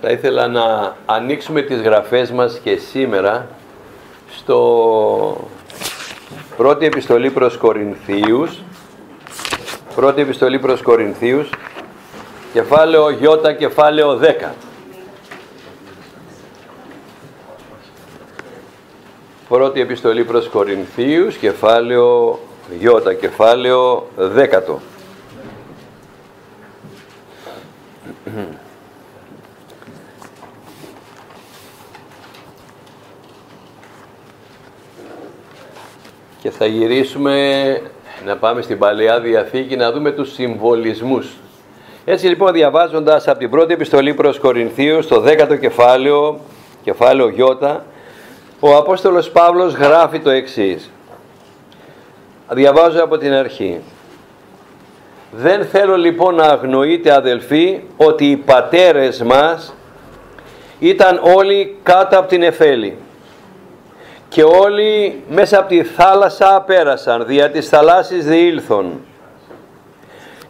Θα ήθελα να ανοίξουμε τις γραφές μας και σήμερα στο πρώτη επιστολή προς Κορινθίους, κεφάλαιο Ι, κεφάλαιο 10. Πρώτη επιστολή προς Κορινθίους, κεφάλαιο Ι, κεφάλαιο 10. Και θα γυρίσουμε να πάμε στην Παλαιά Διαθήκη να δούμε τους συμβολισμούς. Έτσι λοιπόν, διαβάζοντας από την πρώτη επιστολή προς Κορινθίους, το 10ο κεφάλαιο Ι, ο Απόστολος Παύλος γράφει το εξής. Διαβάζω από την αρχή. Δεν θέλω λοιπόν να αγνοείτε, αδελφοί, ότι οι πατέρες μας ήταν όλοι κάτω από την Νεφέλη και όλοι μέσα από τη θάλασσα πέρασαν, δια της θαλάσσης διήλθον,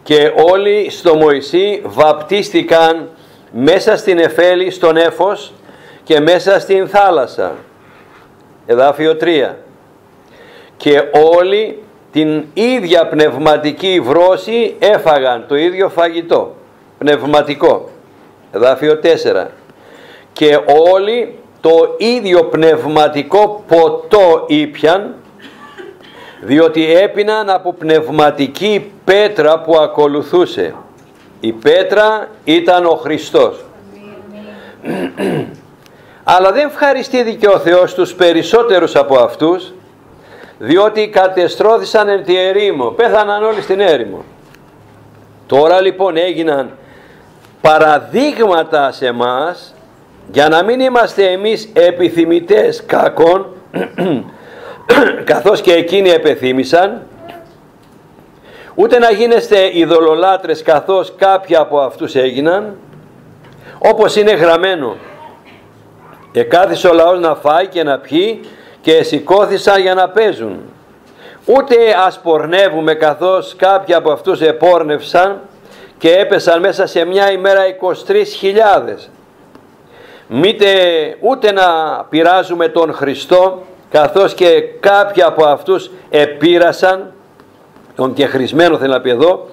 και όλοι στο Μωυσή βαπτίστηκαν μέσα στην Νεφέλη, στον Νέφος και μέσα στην θάλασσα. Εδάφιο 3. Και όλοι την ίδια πνευματική βρώση έφαγαν, το ίδιο φαγητό πνευματικό. Εδάφιο 4. Και όλοι το ίδιο πνευματικό ποτό ήπιαν, διότι έπιναν από πνευματική πέτρα που ακολουθούσε. Η πέτρα ήταν ο Χριστός. Αλλά δεν ευχαριστήθηκε ο Θεός τους περισσότερους από αυτούς, διότι κατεστρώθησαν εν τη ερήμο, πέθαναν όλοι στην έρημο. Τώρα λοιπόν έγιναν παραδείγματα σε μας, για να μην είμαστε εμείς επιθυμητές κακών, καθώς και εκείνοι επιθύμησαν, ούτε να γίνεστε ειδωλολάτρες, καθώς κάποιοι από αυτούς έγιναν, όπως είναι γραμμένο. Εκάθισε ο λαός να φάει και να πιει και σηκώθησαν για να παίζουν. Ούτε ας πορνεύουμε, καθώς κάποιοι από αυτούς επόρνευσαν και έπεσαν μέσα σε μια ημέρα 23.000. Ούτε να πειράζουμε τον Χριστό, καθώς και κάποιοι από αυτούς επήρασαν, τον κεχρισμένο θέλει να πει εδώ,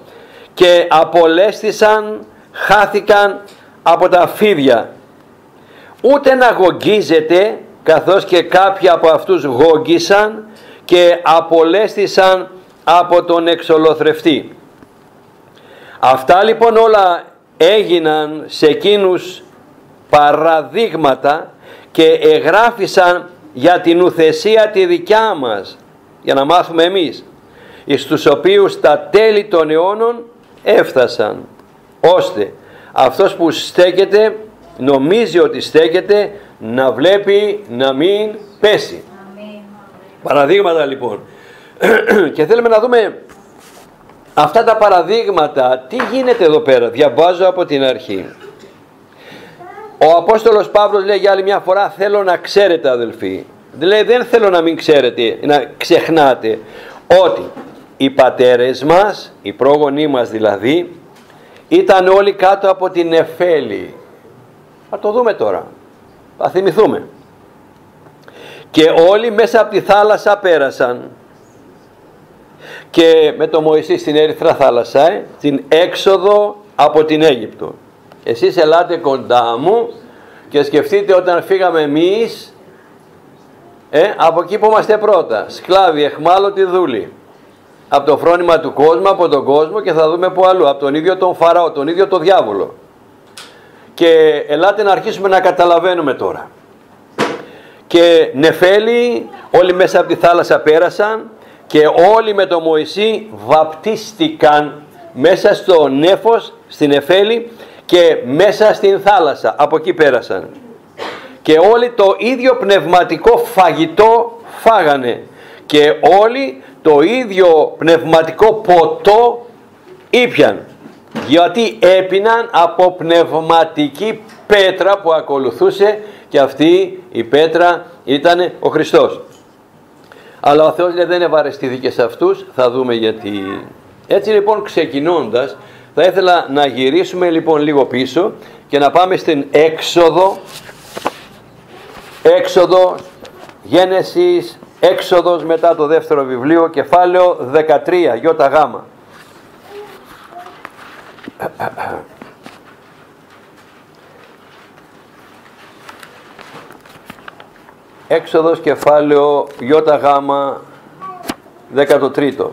και απολέστησαν, χάθηκαν από τα φίδια. Ούτε να γογγίζετε, καθώς και κάποιοι από αυτούς γόγγισαν και απολέστησαν από τον εξολοθρευτή. Αυτά λοιπόν όλα έγιναν σε εκείνους παραδείγματα και εγγράφησαν για την ουθεσία τη δικιά μας, για να μάθουμε εμείς, εις τους οποίους τα τέλη των αιώνων έφτασαν, ώστε αυτός που στέκεται, νομίζει ότι στέκεται, να βλέπει να μην πέσει. Παραδείγματα λοιπόν. Και θέλουμε να δούμε αυτά τα παραδείγματα. Τι γίνεται εδώ πέρα? Διαβάζω από την αρχή. Ο Απόστολος Παύλος λέει για άλλη μια φορά, θέλω να ξέρετε, αδελφοί. Δηλαδή δεν θέλω να μην ξέρετε, να ξεχνάτε ότι οι πατέρες μας, οι πρόγονοί μας δηλαδή, ήταν όλοι κάτω από την Νεφέλη. Θα το δούμε τώρα, θα θυμηθούμε. Και όλοι μέσα από τη θάλασσα πέρασαν. Και με το Μωυσή στην Ερυθρά θάλασσα, την έξοδο από την Αίγυπτο. Εσείς ελάτε κοντά μου και σκεφτείτε όταν φύγαμε εμείς, από εκεί που είμαστε πρώτα, σκλάβοι, εχμάλωτοι δούλοι, από το φρόνημα του κόσμου, από τον κόσμο, και θα δούμε που αλλού, από τον ίδιο τον Φαραώ, τον ίδιο τον διάβολο. Και ελάτε να αρχίσουμε να καταλαβαίνουμε τώρα. Και Νεφέλη, όλοι μέσα από τη θάλασσα πέρασαν και όλοι με το Μωυσή βαπτίστηκαν μέσα στο Νέφος, στην Νεφέλη, και μέσα στην θάλασσα, από εκεί πέρασαν. Και όλοι το ίδιο πνευματικό φαγητό φάγανε και όλοι το ίδιο πνευματικό ποτό ήπιαν, γιατί έπιναν από πνευματική πέτρα που ακολουθούσε, και αυτή η πέτρα ήταν ο Χριστός. Αλλά ο Θεός λέει δεν ευαρεστήθηκε σε αυτούς, θα δούμε γιατί. Έτσι λοιπόν, ξεκινώντας, Θα ήθελα να γυρίσουμε λοιπόν λίγο πίσω και να πάμε στην Έξοδο, Γένεσης, Έξοδος μετά το δεύτερο βιβλίο, κεφάλαιο 13, ΙΓ. Έξοδος, κεφάλαιο ΙΓ, 13.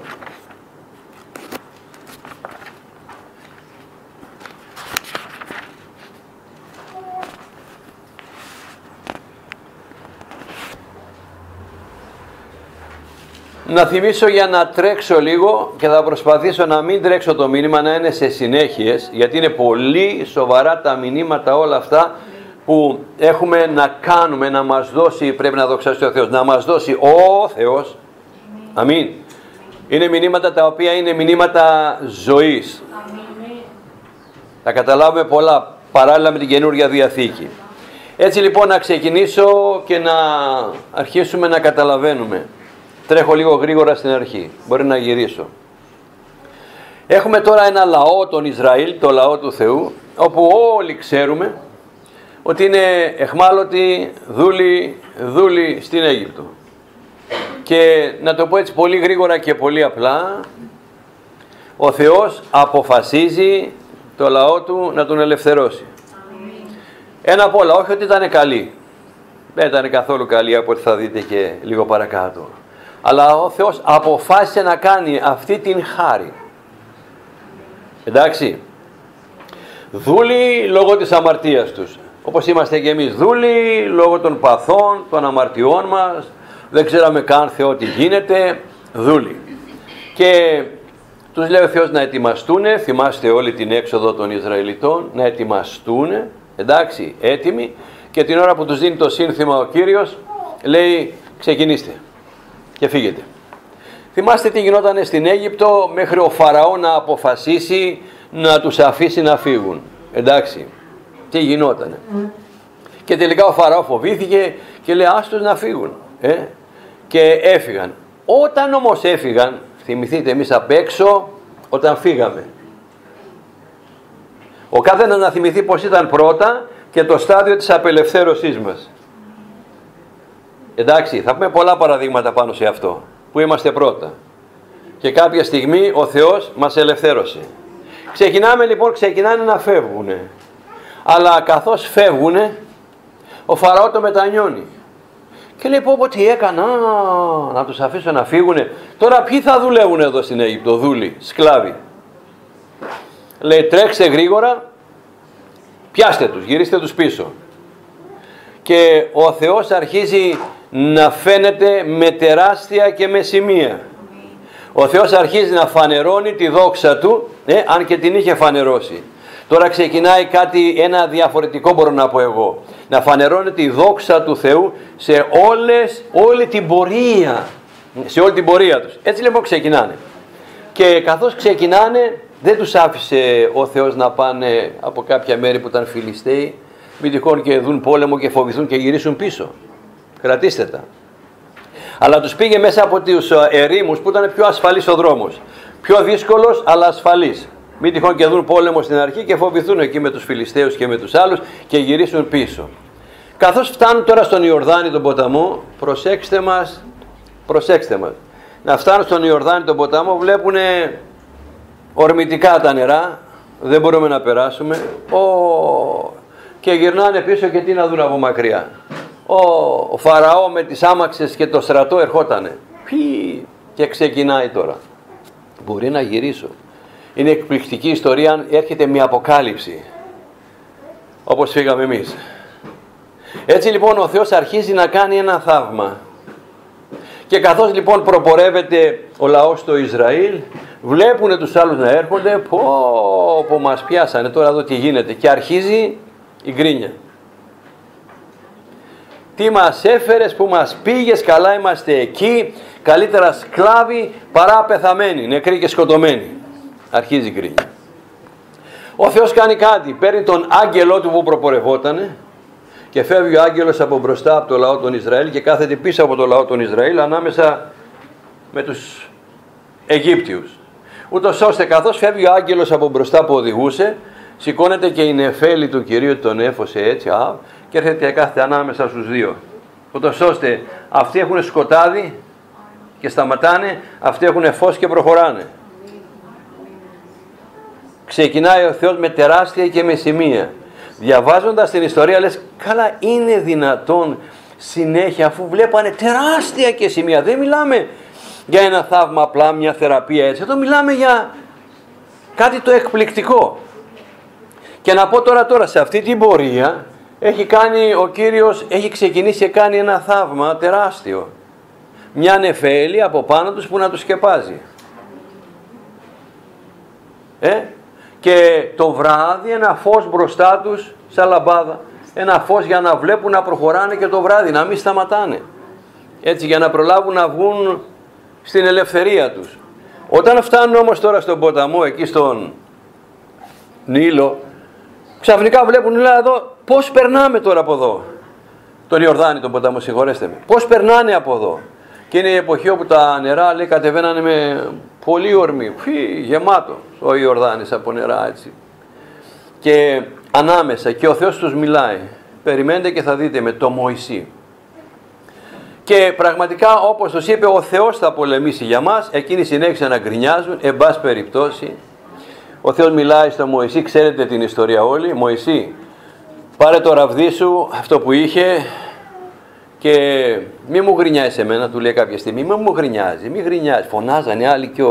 Να θυμίσω για να τρέξω λίγο και θα προσπαθήσω να μην τρέξω το μήνυμα, να είναι σε συνέχειες, γιατί είναι πολύ σοβαρά τα μηνύματα όλα αυτά που έχουμε να κάνουμε, να μας δώσει, πρέπει να δοξαστεί ο Θεός, να μας δώσει ο Θεός. Αμήν. Είναι μηνύματα τα οποία είναι μηνύματα ζωής. Θα καταλάβουμε πολλά παράλληλα με την Καινούργια Διαθήκη. Έτσι λοιπόν να ξεκινήσω και να αρχίσουμε να καταλαβαίνουμε. Τρέχω λίγο γρήγορα στην αρχή, μπορεί να γυρίσω. Έχουμε τώρα ένα λαό, τον Ισραήλ, το λαό του Θεού, όπου όλοι ξέρουμε ότι είναι εχμάλωτοι δούλοι στην Αίγυπτο. Και να το πω έτσι πολύ γρήγορα και πολύ απλά, ο Θεός αποφασίζει το λαό του να τον ελευθερώσει. Ένα απ' όλα, όχι ότι ήταν καλή. Δεν ήταν καθόλου καλή, από ό,τι θα δείτε και λίγο παρακάτω. Αλλά ο Θεός αποφάσισε να κάνει αυτή την χάρη. Εντάξει. Δούλοι λόγω της αμαρτίας τους. Όπως είμαστε και εμείς δούλοι λόγω των παθών, των αμαρτιών μας. Δεν ξέραμε καν Θεό τι γίνεται. Δούλοι. Και τους λέει ο Θεός να ετοιμαστούν. Θυμάστε όλη την έξοδο των Ισραηλιτών. Να ετοιμαστούν. Εντάξει, έτοιμοι. Και την ώρα που τους δίνει το σύνθημα ο Κύριος, λέει ξεκινήστε και φύγετε. Θυμάστε τι γινόταν στην Αίγυπτο μέχρι ο Φαραώ να αποφασίσει να τους αφήσει να φύγουν. Εντάξει, τι γινότανε. Και τελικά ο Φαραώ φοβήθηκε και λέει άστος να φύγουν. Και έφυγαν. Όταν όμως έφυγαν, θυμηθείτε εμείς απ' έξω όταν φύγαμε. Ο καθένας να θυμηθεί πως ήταν πρώτα και το στάδιο της απελευθέρωσής μας. Εντάξει, θα πούμε πολλά παραδείγματα πάνω σε αυτό, που είμαστε πρώτα. Και κάποια στιγμή ο Θεός μας ελευθέρωσε. Ξεκινάμε λοιπόν, ξεκινάνε να φεύγουνε. Αλλά καθώς φεύγουνε, ο Φαραώ το μετανιώνει. Και λέει πω τι έκανα, να τους αφήσω να φύγουνε. Τώρα ποιοι θα δουλεύουν εδώ στην Αίγυπτο, δούλοι, σκλάβοι. Λέει τρέξτε γρήγορα, πιάστε τους, γυρίστε τους πίσω. Και ο Θεός αρχίζει να φαίνεται με τεράστια και με σημεία. Ο Θεός αρχίζει να φανερώνει τη δόξα Του, αν και την είχε φανερώσει. Τώρα ξεκινάει κάτι, ένα διαφορετικό μπορώ να πω εγώ. Να φανερώνει τη δόξα του Θεού σε όλη την πορεία. Σε όλη την πορεία τους. Έτσι λοιπόν ξεκινάνε. Και καθώς ξεκινάνε, δεν τους άφησε ο Θεός να πάνε από κάποια μέρη που ήταν Φιλιστέοι, μην τυχόν και δουν πόλεμο και φοβηθούν και γυρίσουν πίσω. Κρατήστε τα. Αλλά τους πήγε μέσα από τους ερήμους που ήταν πιο ασφαλής ο δρόμος. Πιο δύσκολος αλλά ασφαλής. Μην τυχόν και δουν πόλεμο στην αρχή και φοβηθούν εκεί με τους Φιλιστέους και με τους άλλους και γυρίσουν πίσω. Καθώς φτάνουν τώρα στον Ιορδάνη τον ποταμό, προσέξτε μας. Να φτάνουν στον Ιορδάνη τον ποταμό, βλέπουν ορμητικά τα νερά, δεν μπορούμε να περάσουμε. Και γυρνάνε πίσω και τι να δουν από μακριά. Ο Φαραώ με τις άμαξες και το στρατό ερχότανε. Και ξεκινάει τώρα. Μπορεί να γυρίσω. Είναι εκπληκτική ιστορία, έρχεται μια αποκάλυψη. Όπως φύγαμε εμείς. Έτσι λοιπόν ο Θεός αρχίζει να κάνει ένα θαύμα. Και καθώς λοιπόν προπορεύεται ο λαός στο Ισραήλ, βλέπουν τους άλλους να έρχονται, πω μας πιάσανε, τώρα εδώ τι γίνεται. Και αρχίζει η γκρίνια. Τι μας έφερες, που μας πήγες, καλά είμαστε εκεί, καλύτερα σκλάβοι παρά πεθαμένοι, νεκροί και σκοτωμένοι. Αρχίζει η γκρίνια. Ο Θεός κάνει κάτι, παίρνει τον άγγελό του που προπορευότανε και φεύγει ο άγγελος από μπροστά από το λαό των Ισραήλ και κάθεται πίσω από το λαό των Ισραήλ ανάμεσα με τους Αιγύπτιους. Ούτως ώστε καθώς φεύγει ο άγγελος από μπροστά που οδηγούσε, σηκώνεται και η νεφέλη του Κυρίου, τον έφωσε έτσι, και έρχεται και κάθεται ανάμεσα στους δύο. Ούτως ώστε αυτοί έχουν σκοτάδι και σταματάνε, αυτοί έχουν φως και προχωράνε. Ξεκινάει ο Θεός με τεράστια και με σημεία. Διαβάζοντας την ιστορία λες, καλά, είναι δυνατόν συνέχεια, αφού βλέπανε τεράστια και σημεία? Δεν μιλάμε για ένα θαύμα απλά, μια θεραπεία έτσι, εδώ μιλάμε για κάτι το εκπληκτικό. Και να πω τώρα σε αυτή την πορεία έχει κάνει ο Κύριος, έχει ξεκινήσει και κάνει ένα θαύμα τεράστιο. Μια νεφέλη από πάνω τους που να τους σκεπάζει. Και το βράδυ ένα φως μπροστά τους σαν λαμπάδα. Ένα φως για να βλέπουν να προχωράνε και το βράδυ, να μην σταματάνε. Έτσι, για να προλάβουν να βγουν στην ελευθερία τους. Όταν φτάνουν όμως τώρα στον ποταμό, εκεί στον Νείλο, ξαφνικά βλέπουν, λέει, εδώ, πώς περνάμε τώρα από εδώ? Τον Ιορδάνη, τον ποταμό, συγχωρέστε με. Πώς περνάνε από εδώ? Και είναι η εποχή όπου τα νερά, λέει, κατεβαίνανε με πολύ ορμή, γεμάτο ο Ιορδάνης από νερά, έτσι. Και ανάμεσα, και ο Θεός τους μιλάει. Περιμένετε και θα δείτε με το Μωυσή. Και πραγματικά, όπως τους είπε, ο Θεός θα πολεμήσει για μας. Εκείνοι συνέχισαν να γκρινιάζουν, εν πάση περιπτώσει. Ο Θεός μιλάει στο Μωυσή, ξέρετε την ιστορία όλοι. Μωυσή, πάρε το ραβδί σου, αυτό που είχε, και μη μου γκρινιάζει εμένα, του λέει κάποια στιγμή. Μη μου γκρινιάζει, μη γκρινιάζει. Φωνάζανε άλλοι και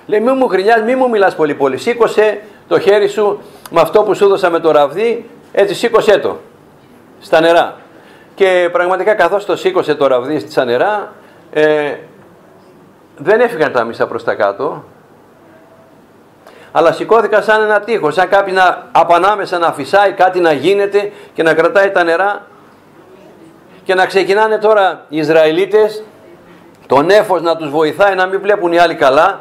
λέει, μη μου γκρινιάζει, μη μου μιλάς πολύ. Σήκωσε το χέρι σου με αυτό που σου έδωσα με το ραβδί, έτσι σήκωσέ το στα νερά. Και πραγματικά καθώς το σήκωσε το ραβδί στα νερά, δεν έφυγαν τα μισά προς τα κάτω, αλλά σηκώθηκαν σαν ένα τείχος, σαν κάποιοι από ανάμεσα να φυσάει, κάτι να γίνεται και να κρατάει τα νερά, και να ξεκινάνε τώρα οι Ισραηλίτες, το νέφος να τους βοηθάει να μην βλέπουν οι άλλοι καλά,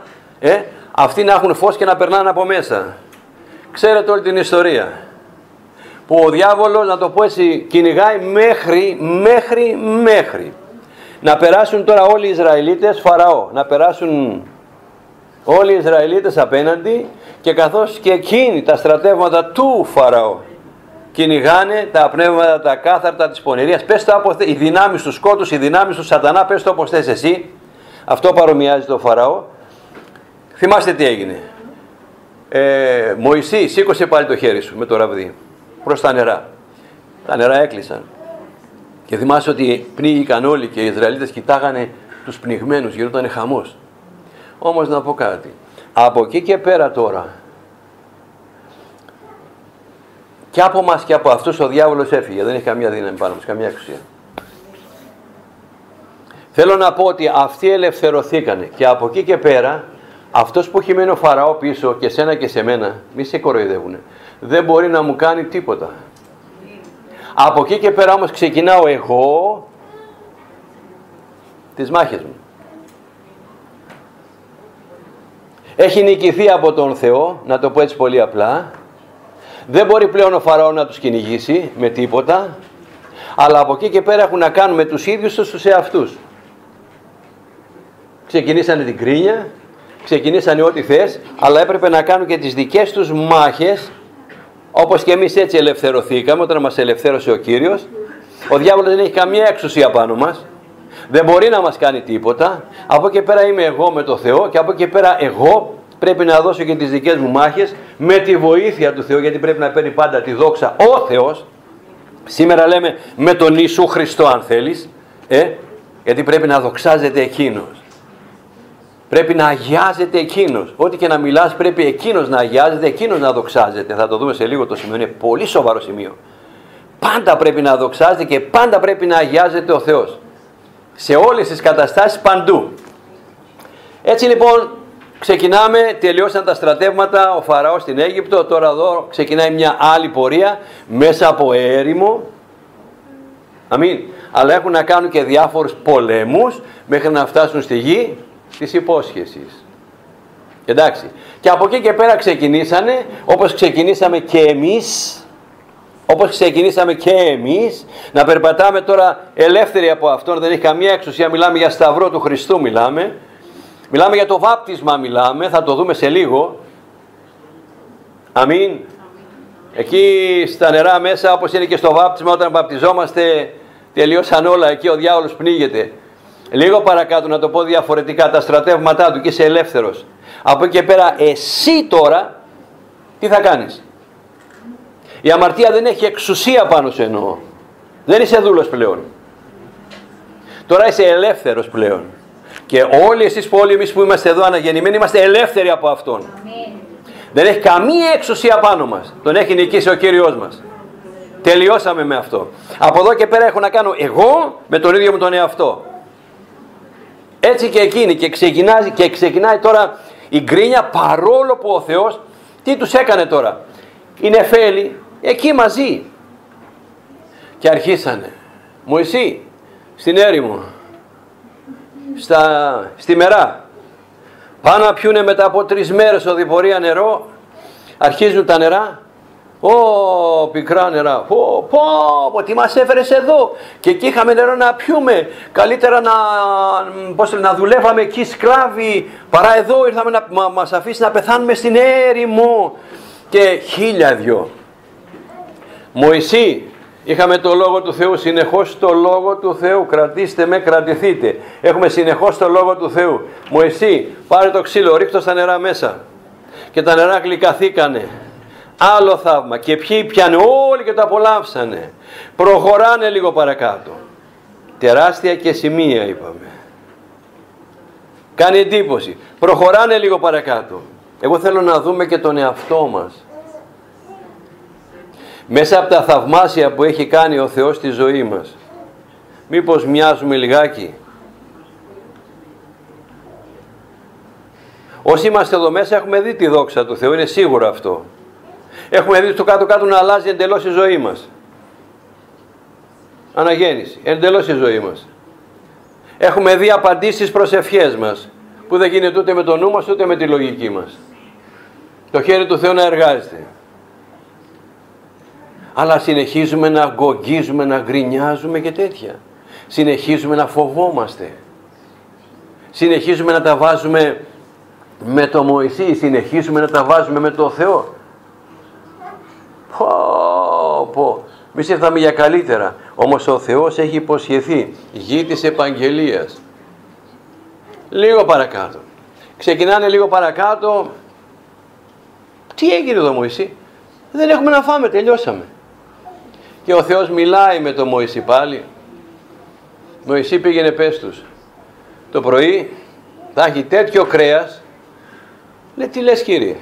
αυτοί να έχουν φως και να περνάνε από μέσα. Ξέρετε όλη την ιστορία, που ο διάβολος, να το πω έτσι, κυνηγάει μέχρι να περάσουν τώρα όλοι οι Ισραηλίτες Φαραώ, να περάσουν όλοι οι Ισραηλίτες απέναντι, και καθώς και εκείνοι τα στρατεύματα του Φαραώ κυνηγάνε τα πνεύματα τα κάθαρτα της πονηρίας. Πες το από οι δυνάμεις του σκότους, οι δυνάμεις του σατανά, πες το όπως θες εσύ. Αυτό παρομοιάζει το Φαραώ. Θυμάστε τι έγινε? Μωυσή, σήκωσε πάλι το χέρι σου με το ραβδί προς τα νερά. Τα νερά έκλεισαν. Και θυμάσαι ότι πνίγηκαν όλοι και οι Ισραηλίτες κοιτάγανε τους πνιγμένους, γινόταν χαμός. Όμως να πω κάτι. Από εκεί και πέρα τώρα, και από μας και από αυτούς ο διάβολος έφυγε. Δεν έχει καμία δύναμη πάνω μας, καμία εξουσία. Θέλω να πω ότι αυτοί ελευθερωθήκανε, και από εκεί και πέρα αυτός που έχει μένει ο Φαραώ πίσω, και σένα και σε μένα, μη σε κοροϊδεύουνε, δεν μπορεί να μου κάνει τίποτα. Από εκεί και πέρα όμως ξεκινάω εγώ τις μάχες μου. Έχει νικηθεί από τον Θεό, να το πω έτσι πολύ απλά. Δεν μπορεί πλέον ο Φαραώ να τους κυνηγήσει με τίποτα, αλλά από εκεί και πέρα έχουν να κάνουν με τους ίδιους τους εαυτούς. Ξεκινήσανε την κρίνια, ξεκινήσανε ό,τι θες, αλλά έπρεπε να κάνουν και τις δικές τους μάχες, όπως και εμείς έτσι ελευθερωθήκαμε όταν μας ελευθέρωσε ο Κύριος. Ο διάβολος δεν έχει καμία εξουσία πάνω μας, δεν μπορεί να μας κάνει τίποτα. Από εκεί πέρα είμαι εγώ με το Θεό, και από εκεί πέρα εγώ πρέπει να δώσω και τις δικές μου μάχες με τη βοήθεια του Θεού, γιατί πρέπει να παίρνει πάντα τη δόξα ο Θεός. Σήμερα λέμε με τον Ιησού Χριστό, αν θέλεις, γιατί πρέπει να δοξάζεται Εκείνος. Πρέπει να αγιάζεται Εκείνος. Ό,τι και να μιλάς πρέπει Εκείνος να αγιάζεται, Εκείνος να δοξάζεται. Θα το δούμε σε λίγο το σημείο, είναι πολύ σοβαρό σημείο. Πάντα πρέπει να δοξάζεται και πάντα πρέπει να αγιάζεται ο Θεός. Σε όλες τις καταστάσεις, παντού. Έτσι λοιπόν ξεκινάμε, τελειώσαν τα στρατεύματα, ο Φαραώ στην Αίγυπτο, τώρα εδώ ξεκινάει μια άλλη πορεία μέσα από έρημο. Αμήν. Αλλά έχουν να κάνουν και διάφορους πολέμους μέχρι να φτάσουν στη γη της υπόσχεσης. Εντάξει. Και από εκεί και πέρα ξεκινήσανε, όπως ξεκινήσαμε και εμείς, να περπατάμε τώρα ελεύθεροι από αυτόν, δεν έχει καμία εξουσία, μιλάμε για σταυρό του Χριστού μιλάμε. Μιλάμε για το βάπτισμα, μιλάμε, θα το δούμε σε λίγο. Αμήν. Εκεί στα νερά μέσα, όπως είναι και στο βάπτισμα, όταν βαπτιζόμαστε, τελειώσαν όλα, εκεί ο διάολος πνίγεται. Λίγο παρακάτω, να το πω διαφορετικά, τα στρατεύματά του και είσαι ελεύθερος. Από εκεί και πέρα, εσύ τώρα, τι θα κάνεις? Η αμαρτία δεν έχει εξουσία πάνω σου, εννοώ. Δεν είσαι δούλος πλέον. Τώρα είσαι ελεύθερος πλέον. Και όλοι εσείς που όλοι εμείς που είμαστε εδώ αναγεννημένοι, είμαστε ελεύθεροι από Αυτόν. Δεν έχει καμία εξουσία πάνω μας. Τον έχει νικήσει ο Κύριος μας. Τελειώσαμε με αυτό. Από εδώ και πέρα έχω να κάνω εγώ με τον ίδιο μου τον εαυτό. Έτσι και εκείνη. Και ξεκινάει τώρα η γκρίνια, παρόλο που ο Θεός τι τους έκανε τώρα? Οι νεφέλοι εκεί μαζί. Και αρχίσανε. Μωυσή, στην έρημο, στη μερά, πάνε να πιούνε μετά από 3 μέρες οδηπορία νερό. Αρχίζουν τα νερά. Πικρά νερά. Τι μας έφερες εδώ? Και εκεί είχαμε νερό να πιούμε. Καλύτερα να δουλεύαμε εκεί σκλάβοι, παρά εδώ ήρθαμε να μας αφήσει να πεθάνουμε στην έρημο. Και 1002. Μωυσή, είχαμε το Λόγο του Θεού, συνεχώς το Λόγο του Θεού. Κρατήστε με, κρατηθείτε. Έχουμε συνεχώς το Λόγο του Θεού. Μωυσή, πάρε το ξύλο, ρίχτω στα νερά μέσα. Και τα νερά γλυκαθήκανε. Άλλο θαύμα. Και ποιοι πιάνε? Όλοι και το απολαύσανε. Προχωράνε λίγο παρακάτω. Τεράστια και σημεία είπαμε. Κάνει εντύπωση. Προχωράνε λίγο παρακάτω. Εγώ θέλω να δούμε και τον εαυτό μας. Μέσα από τα θαυμάσια που έχει κάνει ο Θεός στη ζωή μας, μήπως μοιάζουμε λιγάκι? Όσοι είμαστε εδώ μέσα έχουμε δει τη δόξα του Θεού, είναι σίγουρο αυτό. Έχουμε δει στο κάτω-κάτω να αλλάζει εντελώς η ζωή μας. Αναγέννηση, εντελώς η ζωή μας. Έχουμε δει απαντήσεις προς ευχές μας, που δεν γίνεται ούτε με το νου μας ούτε με τη λογική μας. Το χέρι του Θεού να εργάζεται. Αλλά συνεχίζουμε να γκογγίζουμε, να γκρινιάζουμε και τέτοια. Συνεχίζουμε να φοβόμαστε. Συνεχίζουμε να τα βάζουμε με το Μωυσή, συνεχίζουμε να τα βάζουμε με το Θεό. Εμείς ήρθαμε για καλύτερα. Όμως ο Θεός έχει υποσχεθεί γη της επαγγελίας. Λίγο παρακάτω. Ξεκινάνε λίγο παρακάτω. Τι έγινε εδώ Μωυσή? Δεν έχουμε να φάμε, τελειώσαμε. Και ο Θεός μιλάει με τον Μωυσή πάλι. Μωυσή, πήγαινε πες τους, το πρωί θα έχει τέτοιο κρέας. Λέει, τι λες κύριε?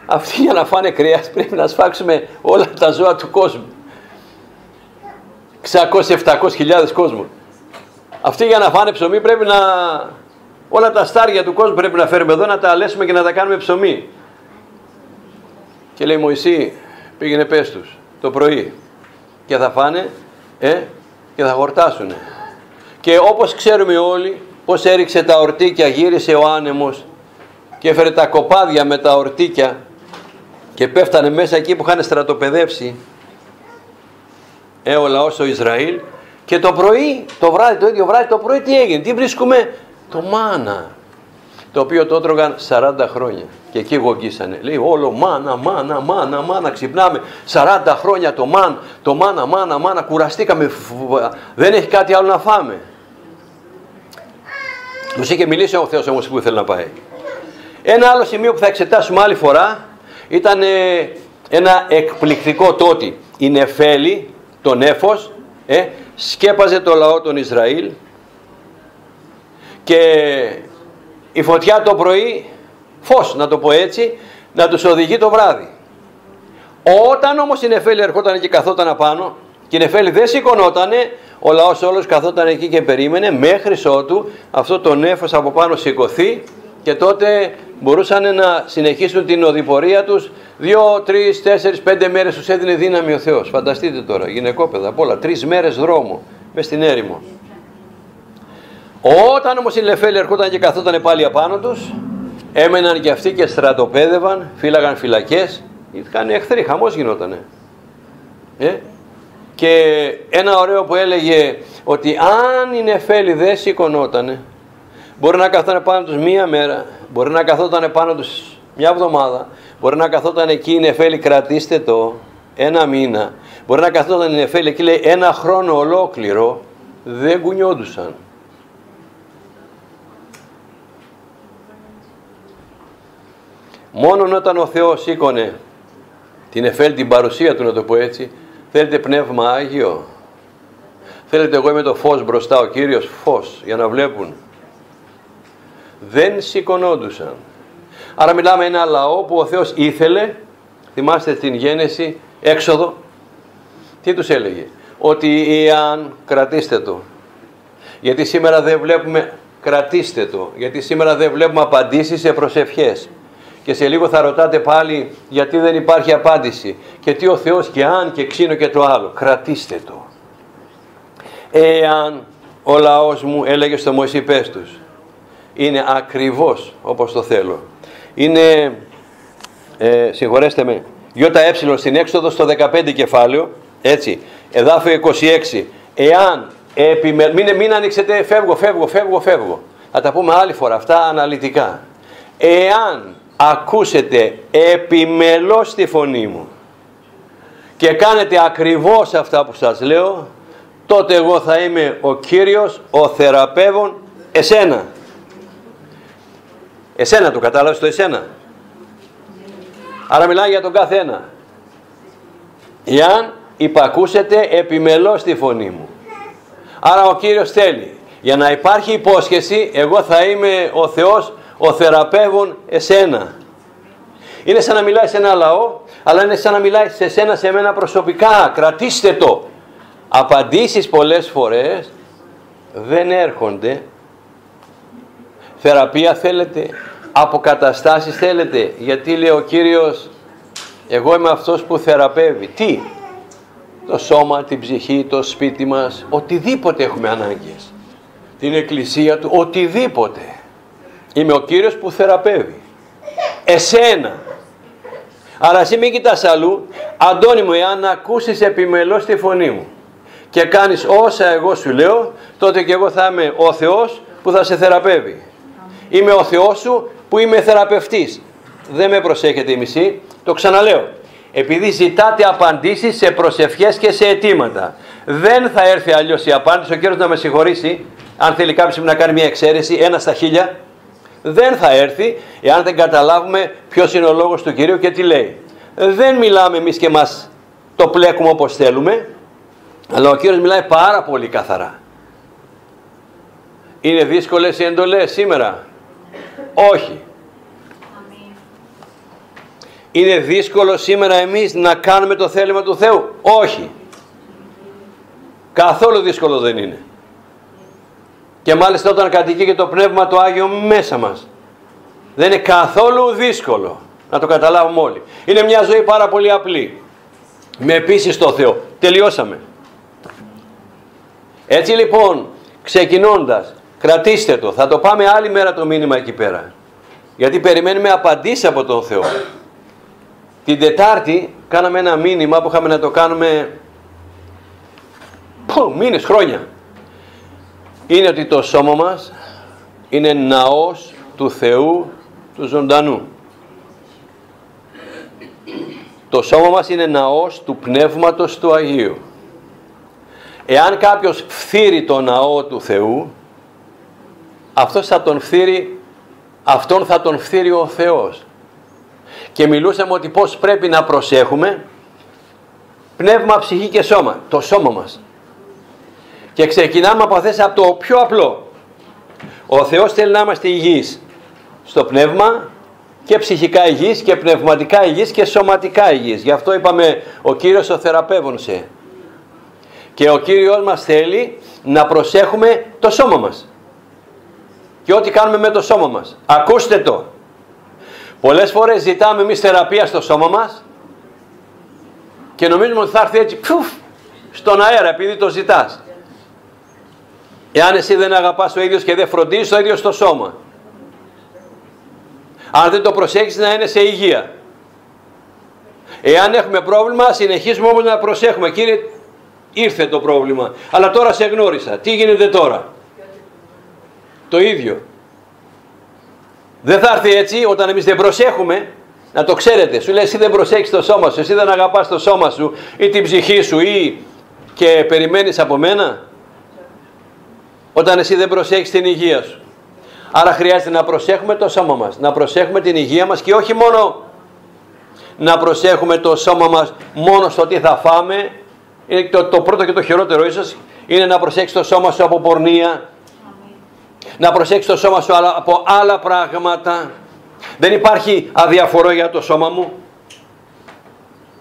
Αυτοί για να φάνε κρέας πρέπει να σφάξουμε όλα τα ζώα του κόσμου. 600-700 χιλιάδες κόσμου. Αυτοί για να φάνε ψωμί πρέπει να... όλα τα στάρια του κόσμου πρέπει να φέρουμε εδώ, να τα αλέσουμε και να τα κάνουμε ψωμί. Και λέει, Μωυσή, πήγαινε πες τους το πρωί και θα φάνε και θα χορτάσουν. Και όπως ξέρουμε όλοι πως έριξε τα ορτίκια, γύρισε ο άνεμος και έφερε τα κοπάδια με τα ορτίκια και πέφτανε μέσα εκεί που είχαν στρατοπεδεύσει ο λαός ο Ισραήλ. Και το πρωί, το βράδυ, το ίδιο βράδυ, το πρωί τι έγινε? Τι βρίσκουμε? Το μάνα, το οποίο το έτρωγαν 40 χρόνια. Και εκεί γογγίσανε. Λέει όλο μάνα, ξυπνάμε 40 χρόνια το μάνα, κουραστήκαμε, δεν έχει κάτι άλλο να φάμε. Τους είχε μιλήσει ο Θεός όμως που ήθελε να πάει. Ένα άλλο σημείο που θα εξετάσουμε άλλη φορά ήταν ένα εκπληκτικό τότε. Η νεφέλη, το νέφος, σκέπαζε το λαό των Ισραήλ και η φωτιά το πρωί, φως να το πω έτσι, να τους οδηγεί το βράδυ. Όταν όμως η νεφέλη ερχόταν και καθόταν απάνω και η νεφέλη δεν σηκωνότανε, ο λαός όλος καθόταν εκεί και περίμενε μέχρι ότου αυτό το νέφος από πάνω σηκωθεί και τότε μπορούσαν να συνεχίσουν την οδηπορία τους. 2, 3, 4, 5 μέρες τους έδινε δύναμη ο Θεός. Φανταστείτε τώρα, γυναικόπαιδα απ' όλα, 3 μέρες δρόμο μες στην έρημο. Όταν όμως η νεφέλη ερχόταν και καθόταν πάλι απάνω τους, έμεναν και αυτοί και στρατοπέδευαν, φύλαγαν φυλακές, είχαν εχθροί, χαμός γινότανε. Και ένα ωραίο που έλεγε ότι αν η νεφέλη δεν σηκωνότανε, Μπορεί να καθόταν πάνω τους μία μέρα, μπορεί να καθόταν πάνω τους μια εβδομάδα, μπορεί να καθόταν εκεί η νεφέλη, κρατήστε το, ένα μήνα, μπορεί να καθόταν η νεφέλη εκεί, λέει, ένα χρόνο ολόκληρο, δεν κουνιόντουσαν. Μόνον όταν ο Θεός σήκωνε την νεφέλη, την παρουσία του, να το πω έτσι, θέλετε πνεύμα Άγιο, θέλετε εγώ είμαι το φως μπροστά, ο Κύριος φως, για να βλέπουν. Δεν σηκωνόντουσαν. Άρα μιλάμε ένα λαό που ο Θεός ήθελε, θυμάστε στην Γένεση, Έξοδο, τι τους έλεγε? Ότι εάν κρατήστε το, γιατί σήμερα δεν βλέπουμε, κρατήστε το, γιατί σήμερα δεν βλέπουμε απαντήσεις σε προσευχές. Και σε λίγο θα ρωτάτε πάλι γιατί δεν υπάρχει απάντηση. Και τι ο Θεός και αν και ξύνο και το άλλο. Κρατήστε το. Εάν ο λαός μου, έλεγε στο Μωυσή, πες τους, είναι ακριβώς όπως το θέλω. Είναι, συγχωρέστε με, ΙΕ στην Έξοδο στο 15 κεφάλαιο, έτσι, εδάφιο 26. Εάν, μην ανοίξετε, φεύγω. Θα τα πούμε άλλη φορά, αυτά αναλυτικά. Εάν ακούσετε επιμελώς τη φωνή μου και κάνετε ακριβώς αυτά που σας λέω, τότε εγώ θα είμαι ο Κύριος, ο θεραπεύων εσένα. Εσένα το κατάλαβες το εσένα? Άρα μιλάει για τον κάθε ένα. Εάν υπακούσετε επιμελώς τη φωνή μου. Άρα ο Κύριος θέλει, για να υπάρχει υπόσχεση, εγώ θα είμαι ο Θεός, ο θεραπεύων εσένα. Είναι σαν να μιλάει σε ένα λαό, αλλά είναι σαν να μιλάει σε σένα, σε μένα προσωπικά. Κρατήστε το. Απαντήσεις πολλές φορές δεν έρχονται. Θεραπεία θέλετε, αποκαταστάσεις θέλετε, γιατί λέει ο Κύριος, εγώ είμαι αυτός που θεραπεύει. Τι? Το σώμα, την ψυχή, το σπίτι μας, οτιδήποτε έχουμε ανάγκες. Την εκκλησία του, οτιδήποτε. Είμαι ο Κύριος που θεραπεύει. Εσένα. Άρα εσύ μην κοιτάς αλλού. Αντώνη μου, εάν ακούσεις επιμελώς τη φωνή μου και κάνεις όσα εγώ σου λέω, τότε και εγώ θα είμαι ο Θεός που θα σε θεραπεύει. Είμαι ο Θεός σου που είμαι θεραπευτής. Δεν με προσέχετε οι μισοί, το ξαναλέω. Επειδή ζητάτε απαντήσεις σε προσευχές και σε αιτήματα. Δεν θα έρθει αλλιώς η απάντηση. Ο Κύριος να με συγχωρήσει, αν θέλει κάποιος να κάνει μια εξαίρεση, 1 στα 1000, δεν θα έρθει εάν δεν καταλάβουμε ποιος είναι ο λόγος του Κυρίου και τι λέει. Δεν μιλάμε εμείς και μας το πλέκουμε όπως θέλουμε, αλλά ο Κύριος μιλάει πάρα πολύ καθαρά. Είναι δύσκολες οι εντολές σήμερα? Όχι. Είναι δύσκολο σήμερα εμείς να κάνουμε το θέλημα του Θεού? Όχι. Καθόλου δύσκολο δεν είναι. Και μάλιστα όταν κατοικεί και το Πνεύμα το Άγιο μέσα μας, δεν είναι καθόλου δύσκολο. Να το καταλάβουμε όλοι. Είναι μια ζωή πάρα πολύ απλή. Με πίστη στο Θεό. Τελειώσαμε. Έτσι λοιπόν, ξεκινώντας, κρατήστε το. Θα το πάμε άλλη μέρα το μήνυμα εκεί πέρα. Γιατί περιμένουμε απαντήσεις από τον Θεό. Την Τετάρτη κάναμε ένα μήνυμα που είχαμε να το κάνουμε μήνες, χρόνια. Είναι ότι το σώμα μας είναι ναός του Θεού του ζωντανού. Το σώμα μας είναι ναός του Πνεύματος του Αγίου. Εάν κάποιος φθείρει το ναό του Θεού, αυτόν θα τον φθείρει ο Θεός. Και μιλούσαμε ότι πώς πρέπει να προσέχουμε πνεύμα, ψυχή και σώμα. Το σώμα μας. Και ξεκινάμε από αυτές, από το πιο απλό. Ο Θεός θέλει να είμαστε υγιείς στο πνεύμα και ψυχικά υγιείς και πνευματικά υγιείς και σωματικά υγιείς. Γι' αυτό είπαμε ο Κύριος ο θεραπεύων σε. Και ο Κύριος μας θέλει να προσέχουμε το σώμα μας. Και ό,τι κάνουμε με το σώμα μας. Ακούστε το. Πολλές φορές ζητάμε εμείς θεραπεία στο σώμα μας και νομίζουμε ότι θα έρθει έτσι στον αέρα επειδή το ζητάς. Εάν εσύ δεν αγαπάς ο ίδιος και δεν φροντίζεις το ίδιο στο σώμα, αν δεν το προσέχεις να είναι σε υγεία. Εάν έχουμε πρόβλημα, συνεχίζουμε όμως να προσέχουμε. Κύριε, ήρθε το πρόβλημα, αλλά τώρα σε γνώρισα. Τι γίνεται τώρα? Το ίδιο. Δεν θα έρθει έτσι όταν εμείς δεν προσέχουμε. Να το ξέρετε, σου λέει εσύ δεν προσέχεις το σώμα σου, εσύ δεν αγαπάς το σώμα σου ή την ψυχή σου ή και περιμένεις από μένα. Όταν εσύ δεν προσέχεις την υγεία σου. Άρα χρειάζεται να προσέχουμε το σώμα μας, να προσέχουμε την υγεία μας και όχι μόνο να προσέχουμε το σώμα μας μόνο στο τι θα φάμε. Είναι το πρώτο και το χειρότερο ίσως είναι να προσέχεις το σώμα σου από πορνεία, να προσέχεις το σώμα σου από άλλα πράγματα. Δεν υπάρχει αδιαφορώ για το σώμα μου.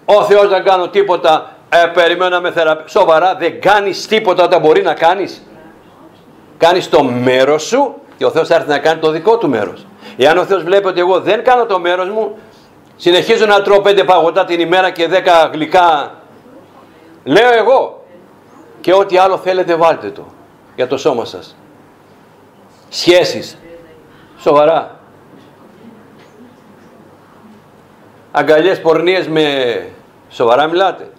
Ο Θεός δεν κάνω τίποτα, περιμένω να με θεραπεύσει. Σοβαρά, δεν κάνεις τίποτα όταν μπορεί να κάνεις. Κάνεις το μέρος σου και ο Θεός θα έρθει να κάνει το δικό του μέρος. Εάν ο Θεός βλέπει ότι εγώ δεν κάνω το μέρος μου, συνεχίζω να τρώω 5 παγωτά την ημέρα και 10 γλυκά, λέω εγώ, και ό,τι άλλο θέλετε βάλτε το για το σώμα σας. Σχέσεις, σοβαρά. Αγκαλιές, πορνείες, με σοβαρά μιλάτε.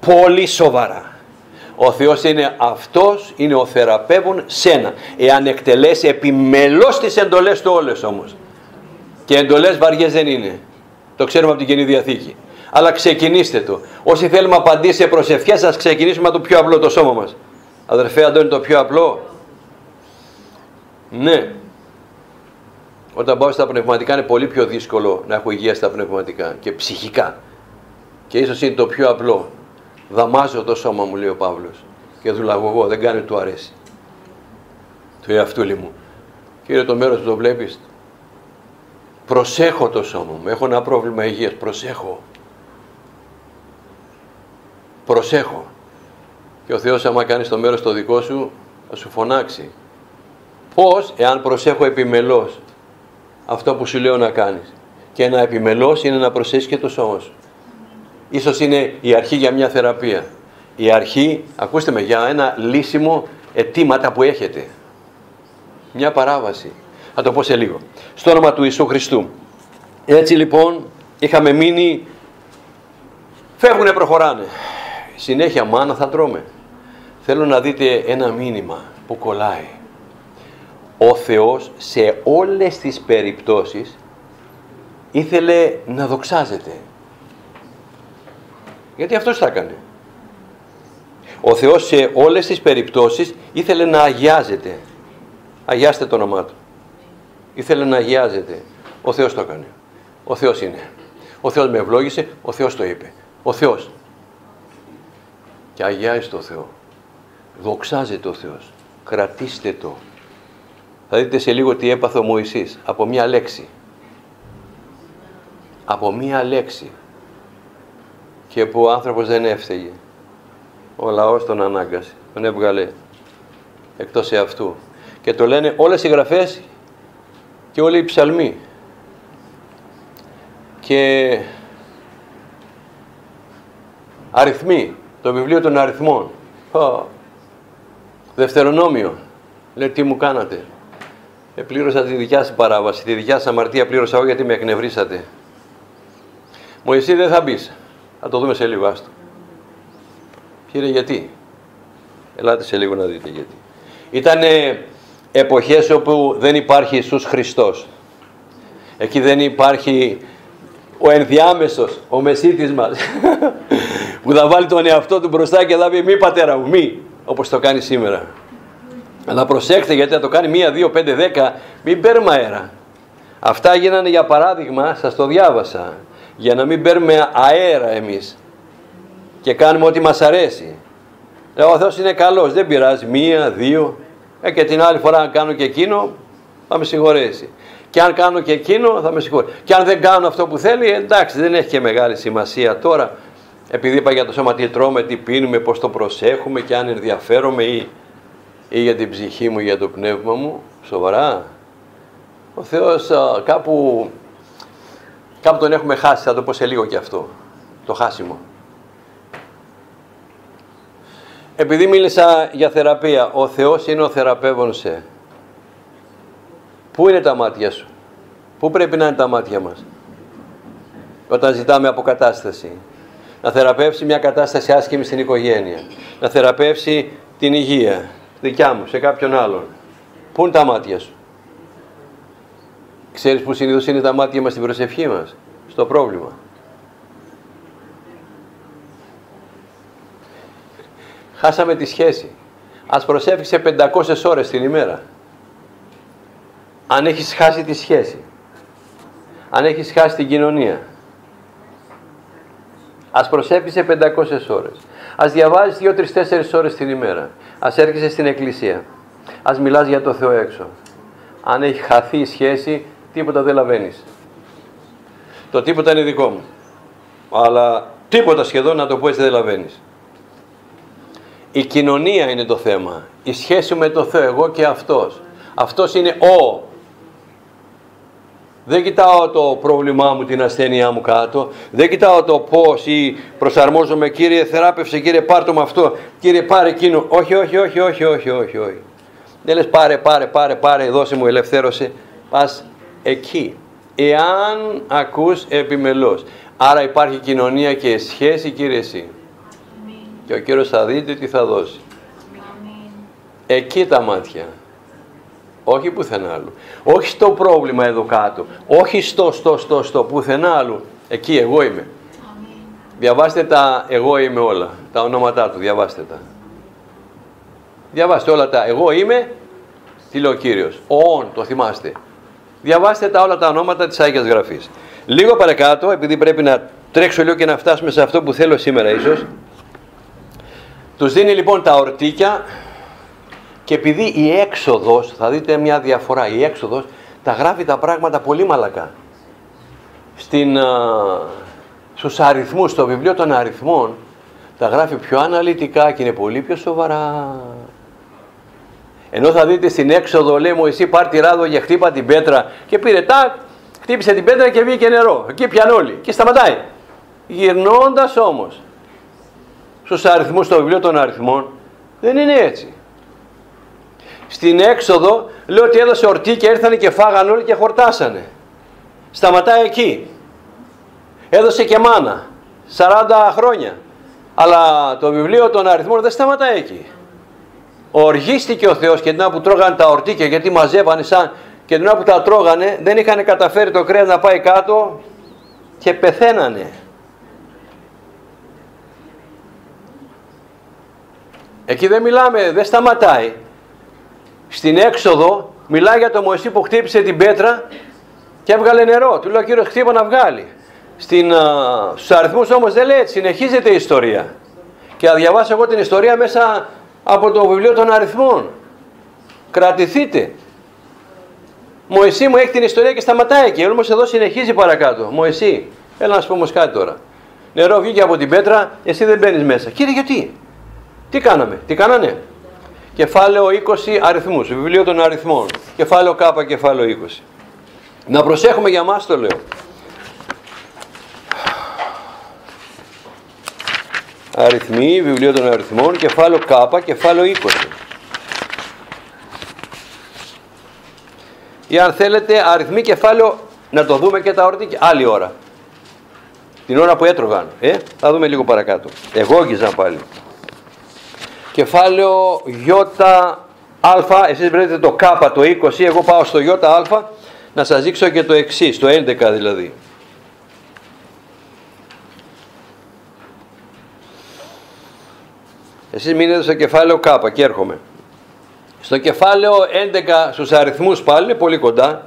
Πολύ σοβαρά. Ο Θεός είναι αυτός, είναι ο θεραπεύων σένα. Εάν εκτελέσει επιμελώς τις εντολές του όλες όμως. Και εντολές βαριές δεν είναι. Το ξέρουμε από την Καινή Διαθήκη. Αλλά ξεκινήστε το. Όσοι θέλουμε απαντήσει σε προσευχές, ας ξεκινήσουμε από το πιο απλό, το σώμα μας. Αδερφέ Αντώνη, το πιο απλό. Ναι. Όταν πάω στα πνευματικά είναι πολύ πιο δύσκολο να έχω υγεία στα πνευματικά και ψυχικά. Και ίσως είναι το πιο απλό. Δαμάζω το σώμα μου, λέει ο Παύλος, και δουλεύω εγώ, δεν κάνει του αρέσει. Του εαυτούλη μου. Κύριε, το μέρος που το βλέπεις, προσέχω το σώμα μου, έχω ένα πρόβλημα υγείας, προσέχω. Προσέχω. Και ο Θεός άμα κάνεις το μέρος το δικό σου, θα σου φωνάξει. Πώς? Εάν προσέχω επιμελώς αυτό που σου λέω να κάνεις. Και ένα επιμελώς είναι να προσέχεις και το σώμα σου. Ίσως είναι η αρχή για μια θεραπεία. Η αρχή, ακούστε με, για ένα λύσιμο αιτήματα που έχετε. Μια παράβαση. Θα το πω σε λίγο. Στο όνομα του Ιησού Χριστού. Έτσι λοιπόν είχαμε μείνει, φεύγουνε, προχωράνε. Συνέχεια μάνα θα τρώμε. Θέλω να δείτε ένα μήνυμα που κολλάει. Ο Θεός σε όλες τις περιπτώσεις ήθελε να δοξάζεται. Γιατί αυτός τα έκανε. Ο Θεός σε όλες τις περιπτώσεις ήθελε να αγιάζεται. Αγιάστε το όνομά Του. Ήθελε να αγιάζεται. Ο Θεός το έκανε. Ο Θεός είναι. Ο Θεός με ευλόγησε, ο Θεός το είπε. Ο Θεός. Και αγιάζει το Θεό. Δοξάζεται ο Θεός. Κρατήστε το. Θα δείτε σε λίγο τι έπαθε ο Μωυσής. Από μία λέξη. Από μία λέξη. Και που ο άνθρωπος δεν έφταιγε. Ο λαός τον ανάγκασε. Τον έβγαλε εκτός εαυτού. Και το λένε όλες οι γραφές και όλοι οι ψαλμοί. Και αριθμοί. Το βιβλίο των αριθμών. Δευτερονόμιο. Λέει, τι μου κάνατε. Πλήρωσα τη δικιά σας παράβαση. Τη δικιά σας αμαρτία πλήρωσα εγώ γιατί με εκνευρίσατε. Μωυσή, δεν θα μπεις. Θα το δούμε σε λίγο, άστο. Κύριε, γιατί? Ελάτε σε λίγο να δείτε γιατί. Ήτανε εποχές όπου δεν υπάρχει Ιησούς Χριστός. Εκεί δεν υπάρχει ο ενδιάμεσος, ο μεσίτης μας, που θα βάλει τον εαυτό του μπροστά και θα πει μη πατέρα μου, μη, όπως το κάνει σήμερα. Αλλά προσέξτε, γιατί θα το κάνει 1, 2, 5, 10, μην παίρνουμε αέρα. Αυτά γίνανε για παράδειγμα, σας το διάβασα, για να μην παίρνουμε αέρα εμείς και κάνουμε ό,τι μας αρέσει. Ο Θεός είναι καλός, δεν πειράζει, 1, 2, και την άλλη φορά αν κάνω και εκείνο θα με συγχωρέσει. Και αν κάνω και εκείνο θα με συγχωρέσει. Και αν δεν κάνω αυτό που θέλει, εντάξει, δεν έχει και μεγάλη σημασία τώρα, επειδή είπα για το σώμα τι τρώμε, τι πίνουμε, πώς το προσέχουμε και αν ενδιαφέρομαι ή για την ψυχή μου ή για το πνεύμα μου. Σοβαρά. Ο Θεός κάπου τον έχουμε χάσει, θα το πω σε λίγο και αυτό, το χάσιμο. Επειδή μίλησα για θεραπεία, ο Θεός είναι ο θεραπεύων σε. Πού είναι τα μάτια σου? Πού πρέπει να είναι τα μάτια μας? Όταν ζητάμε αποκατάσταση. Να θεραπεύσει μια κατάσταση άσχημη στην οικογένεια. Να θεραπεύσει την υγεία δικιά μου, σε κάποιον άλλον. Πού είναι τα μάτια σου? Ξέρεις που συνήθως είναι τα μάτια μας στην προσευχή μας? Στο πρόβλημα. Χάσαμε τη σχέση. Ας προσεύχεσαι 500 ώρες την ημέρα. Αν έχεις χάσει τη σχέση, αν έχεις χάσει την κοινωνία, ας προσεύχεσαι 500 ώρες. Ας διαβάζεις 2, 3, 4 ώρες την ημέρα. Ας έρχεσαι στην εκκλησία. Ας μιλάς για το Θεό έξω. Αν έχει χαθεί η σχέση, τίποτα δεν λαβαίνεις. Το τίποτα είναι δικό μου. Αλλά τίποτα σχεδόν, να το πω έτσι, δεν λαβαίνεις. Η κοινωνία είναι το θέμα. Η σχέση με το Θεό, εγώ και αυτός. Αυτός είναι ο. Δεν κοιτάω το πρόβλημά μου, την ασθένειά μου κάτω. Δεν κοιτάω το πώς ή προσαρμόζομαι, Κύριε θεράπευσε, Κύριε πάρ' με αυτό, Κύριε πάρε εκείνο. Όχι. Δεν λες πάρε, δώσε μου, ελευθέρωσε. Πας εκεί. Εάν ακούς επιμελώς. Άρα υπάρχει κοινωνία και σχέση, Κύριε εσύ. Και ο Κύριος θα δείτε τι θα δώσει. Εκεί τα μάτια. Όχι πουθενά άλλου. Όχι στο πρόβλημα εδώ κάτω. Όχι στο πουθενά άλλου. Εκεί εγώ είμαι. Διαβάστε τα εγώ είμαι όλα. Τα ονόματά του. Διαβάστε τα. Διαβάστε όλα τα εγώ είμαι. Τι λέει ο Κύριος? Ον, το θυμάστε. Διαβάστε τα όλα τα ονόματα της Άγιας Γραφής. Λίγο παρακάτω, επειδή πρέπει να τρέξω λίγο και να φτάσουμε σε αυτό που θέλω σήμερα ίσως. Τους δίνει λοιπόν τα ορτίκια. Και επειδή η Έξοδος, θα δείτε μια διαφορά, η Έξοδος τα γράφει τα πράγματα πολύ μαλακά. Στους αριθμούς, στο βιβλίο των αριθμών, τα γράφει πιο αναλυτικά και είναι πολύ πιο σοβαρά. Ενώ θα δείτε στην Έξοδο, λέει Μωυσή, πάρ' τη ράδο και χτύπα την πέτρα. Και πήρε τάκ, χτύπησε την πέτρα και βγήκε νερό. Εκεί πιαν όλοι και σταματάει. Γυρνώντας όμως στους αριθμούς, στο βιβλίο των αριθμών, δεν είναι έτσι. Στην Έξοδο λέει ότι έδωσε ορτή και ήρθανε και φάγανε όλοι και χορτάσανε. Σταματάει εκεί. Έδωσε και μάνα 40 χρόνια. Αλλά το βιβλίο των αριθμών δεν σταματάει εκεί. Οργίστηκε ο Θεός και την ώρα που τρώγανε τα ορτίκια, γιατί μαζεύανε και την ώρα που τα τρώγανε δεν είχαν καταφέρει το κρέας να πάει κάτω και πεθαίνανε. Εκεί δεν μιλάμε, δεν σταματάει. Στην Έξοδο μιλάει για το Μωυσή που χτύπησε την πέτρα και έβγαλε νερό. Του λέει ο Κύριος χτύπα να βγάλει. Στους αριθμούς όμως δεν λέει έτσι, συνεχίζεται η ιστορία. Και θα διαβάσω εγώ την ιστορία μέσα από το βιβλίο των αριθμών. Κρατηθείτε. Μωυσή μου έχει την ιστορία και σταματάει εκεί. Όμως εδώ συνεχίζει παρακάτω. Μωυσή, έλα να σου πω όμως κάτι τώρα. Νερό βγήκε από την πέτρα, εσύ δεν μπαίνεις μέσα. Κύριε, γιατί? Τι κάναμε, τι κάνανε? Κεφάλαιο 20 αριθμούς, βιβλίο των αριθμών. Κεφάλαιο K, κεφάλαιο 20. Να προσέχουμε για μας το λέω. Αριθμοί, βιβλίο των αριθμών, κεφάλαιο K, κεφάλαιο 20. Ή αν θέλετε αριθμοί κεφάλαιο, να το δούμε και τα ορτίκια, άλλη ώρα. Την ώρα που έτρωγαν. Θα δούμε λίγο παρακάτω. Εγώγγιζαν πάλι. Κεφάλαιο ΙΑ, εσείς βρείτε το K το 20, εγώ πάω στο ΙΑ, να σας δείξω και το εξής, το 11 δηλαδή. Εσείς μείνετε στο κεφάλαιο K και έρχομαι. Στο κεφάλαιο 11 στους αριθμούς πάλι, είναι πολύ κοντά,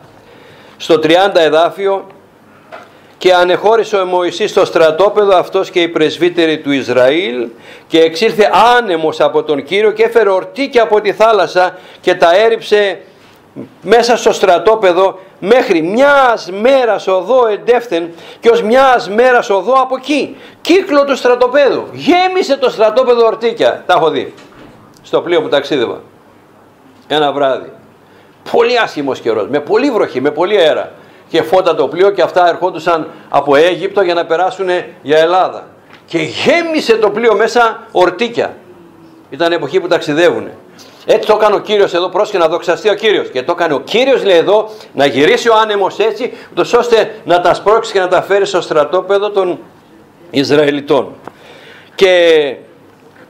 στο 30 εδάφιο, και ανεχώρησε ο Μωυσής στο στρατόπεδο αυτός και οι πρεσβύτεροι του Ισραήλ και εξήλθε άνεμος από τον Κύριο και έφερε ορτίκια από τη θάλασσα και τα έριψε μέσα στο στρατόπεδο μέχρι μιας μέρας οδό εντεύθεν και ως μιας μέρας οδό από εκεί. Κύκλο του στρατοπέδου. Γέμισε το στρατόπεδο ορτίκια. Τα έχω δει στο πλοίο που ταξίδευα. Ένα βράδυ. Πολύ άσχημος καιρός. Με πολύ βροχή, με πολύ αέρα. Και φώτα το πλοίο και αυτά ερχόντουσαν από Αίγυπτο για να περάσουν για Ελλάδα. Και γέμισε το πλοίο μέσα ορτίκια. Ήταν εποχή που ταξιδεύουν. Έτσι το έκανε ο Κύριος εδώ, πρόσεχε να δοξαστεί ο Κύριος. Και το έκανε ο Κύριος, λέει εδώ, να γυρίσει ο άνεμος έτσι, ούτως ώστε να τα σπρώξει και να τα φέρει στο στρατόπεδο των Ισραηλιτών. Και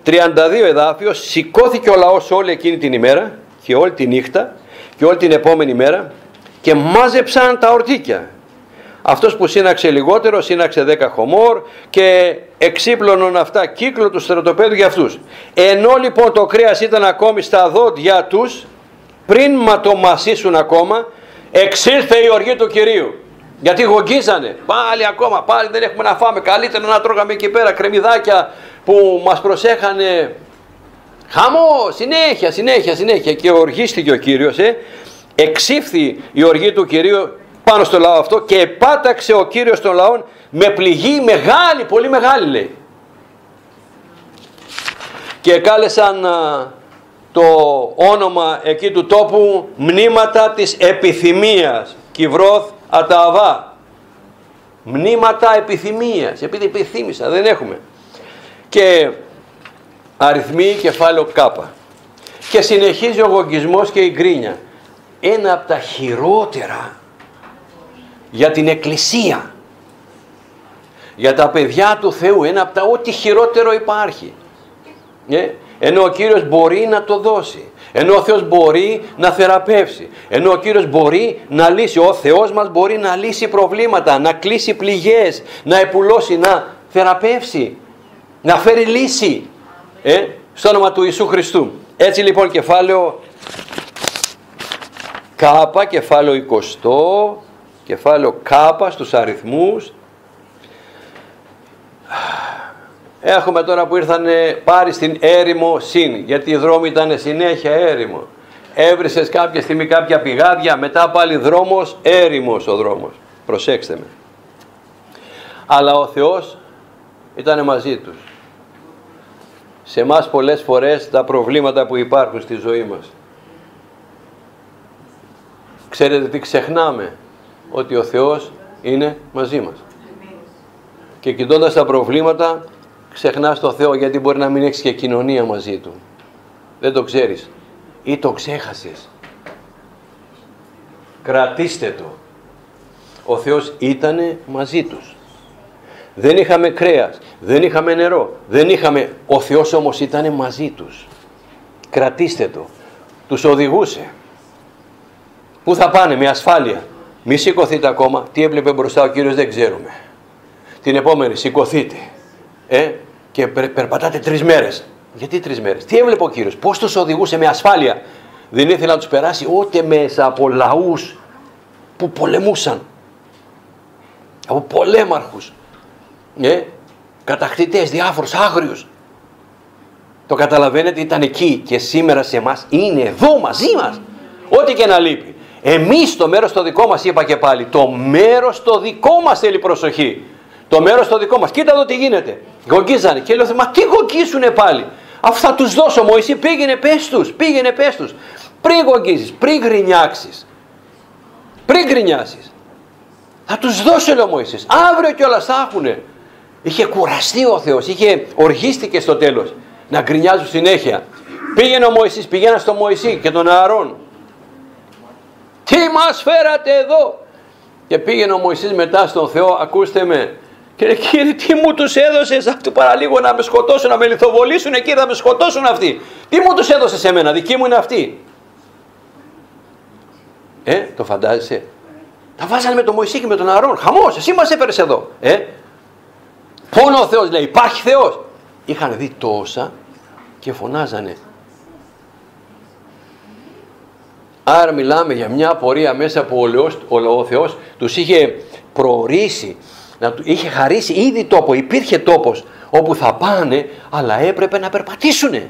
32 εδάφιο, σηκώθηκε ο λαός όλη εκείνη την ημέρα και όλη τη νύχτα και όλη την επόμενη μέρα και μάζεψαν τα ορτίκια. Αυτός που σύναξε λιγότερο σύναξε 10 χωμόρ και εξύπλωναν αυτά κύκλο του στρατοπέδου για αυτούς. Ενώ λοιπόν το κρέας ήταν ακόμη στα δόντια τους, πριν το μασίσουν ακόμα, εξήλθε η οργή του Κυρίου. Γιατί γογγίζανε, πάλι ακόμα, πάλι δεν έχουμε να φάμε, καλύτερα να τρώγαμε εκεί πέρα κρεμμυδάκια που μας προσέχανε. Χαμό, συνέχεια και οργίστηκε ο Κύριος, εξήφθη η οργή του Κυρίου πάνω στο λαό αυτό και επάταξε ο Κύριος των λαών με πληγή μεγάλη, πολύ μεγάλη λέει. Και κάλεσαν το όνομα εκεί του τόπου μνήματα της επιθυμίας, Κιβρόθ Ατααβά. Μνήματα επιθυμίας, επειδή επιθύμησα, δεν έχουμε. Και αριθμοί κεφάλαιο Κάπα. Και συνεχίζει ο γογγισμός και η γκρίνια. Ένα από τα χειρότερα για την Εκκλησία, για τα παιδιά του Θεού, ένα από τα ό,τι χειρότερο υπάρχει. Ενώ ο Κύριος μπορεί να το δώσει, ενώ ο Θεός μπορεί να θεραπεύσει, ενώ ο Κύριος μπορεί να λύσει, ο Θεός μας μπορεί να λύσει προβλήματα, να κλείσει πληγές, να επουλώσει, να θεραπεύσει, να φέρει λύση, στο όνομα του Ιησού Χριστού. Έτσι λοιπόν κεφάλαιο Κάπα, κεφάλαιο 20, κεφάλαιο Κάπα στους αριθμούς. Έχουμε τώρα που ήρθανε πάρει στην έρημο Συν, γιατί οι δρόμοι ήταν συνέχεια έρημο. Έβρισες κάποια στιγμή κάποια πηγάδια, μετά πάλι δρόμος, έρημος ο δρόμος. Προσέξτε με. Αλλά ο Θεός ήταν μαζί τους. Σε εμάς πολλές φορές τα προβλήματα που υπάρχουν στη ζωή μας. Ξέρετε τι ξεχνάμε? Ότι ο Θεός είναι μαζί μας. Και κοιτώντας τα προβλήματα ξεχνάς το Θεό, γιατί μπορεί να μην έχεις και κοινωνία μαζί Του. Δεν το ξέρεις ή το ξέχασες. Κρατήστε το. Ο Θεός ήτανε μαζί τους. Δεν είχαμε κρέας, δεν είχαμε νερό, δεν είχαμε... Ο Θεός όμως ήτανε μαζί τους. Κρατήστε το. Τους οδηγούσε. Πού θα πάνε? Με ασφάλεια. Μη σηκωθείτε ακόμα. Τι έβλεπε μπροστά ο Κύριος δεν ξέρουμε. Την επόμενη σηκωθείτε. Και περπατάτε 3 μέρες. Γιατί 3 μέρες? Τι έβλεπε ο Κύριος? Πώς τους οδηγούσε με ασφάλεια? Δεν ήθελε να τους περάσει ούτε μέσα από λαούς που πολεμούσαν. Από πολέμαρχους. Κατακτητές, διάφορους, άγριους. Το καταλαβαίνετε, ήταν εκεί και σήμερα σε εμάς είναι εδώ μαζί μας. Ό,τι και να λείπει. Εμείς το μέρος το δικό μας, είπα και πάλι, το μέρος το δικό μας θέλει προσοχή. Το μέρος το δικό μας. Κοίτα εδώ τι γίνεται. Γογγίζανε. Και λέω, μα τι γογγίζουνε πάλι? Αφού θα τους δώσω, Μωυσή, πήγαινε πες τους. Πριν γογγίζεις, πριν γκρινιάξεις. Πριν γκρινιάσεις. Θα τους δώσω, λέει ο Μωυσής. Αύριο κιόλας θα έχουνε. Είχε κουραστεί ο Θεός. Οργίστηκε στο τέλος. Να γκρινιάζουν συνέχεια. Πήγαινε ο Μωυσής, πηγαίνα στο Μωυσή και τον Ααρών. Τι μας φέρατε εδώ? Και πήγαινε ο Μωυσής μετά στον Θεό, ακούστε με. Κύριε, τι μου τους έδωσες? Αυτού παραλίγο να με σκοτώσουν, να με λιθοβολήσουν, Κύριε, να με σκοτώσουν αυτοί. Τι μου τους έδωσες σε μένα? Δική μου είναι αυτοί. Το φαντάζεσαι? Τα βάζανε με τον Μωυσή και με τον Ααρών. Χαμός, εσύ μας έφερες εδώ. Πόνο ο Θεός, λέει, υπάρχει Θεός. Είχαν δει τόσα και φωνάζανε. Άρα μιλάμε για μια πορεία μέσα που ο Θεός τους είχε προορίσει, είχε χαρίσει ήδη τόπο, υπήρχε τόπος όπου θα πάνε, αλλά έπρεπε να περπατήσουνε.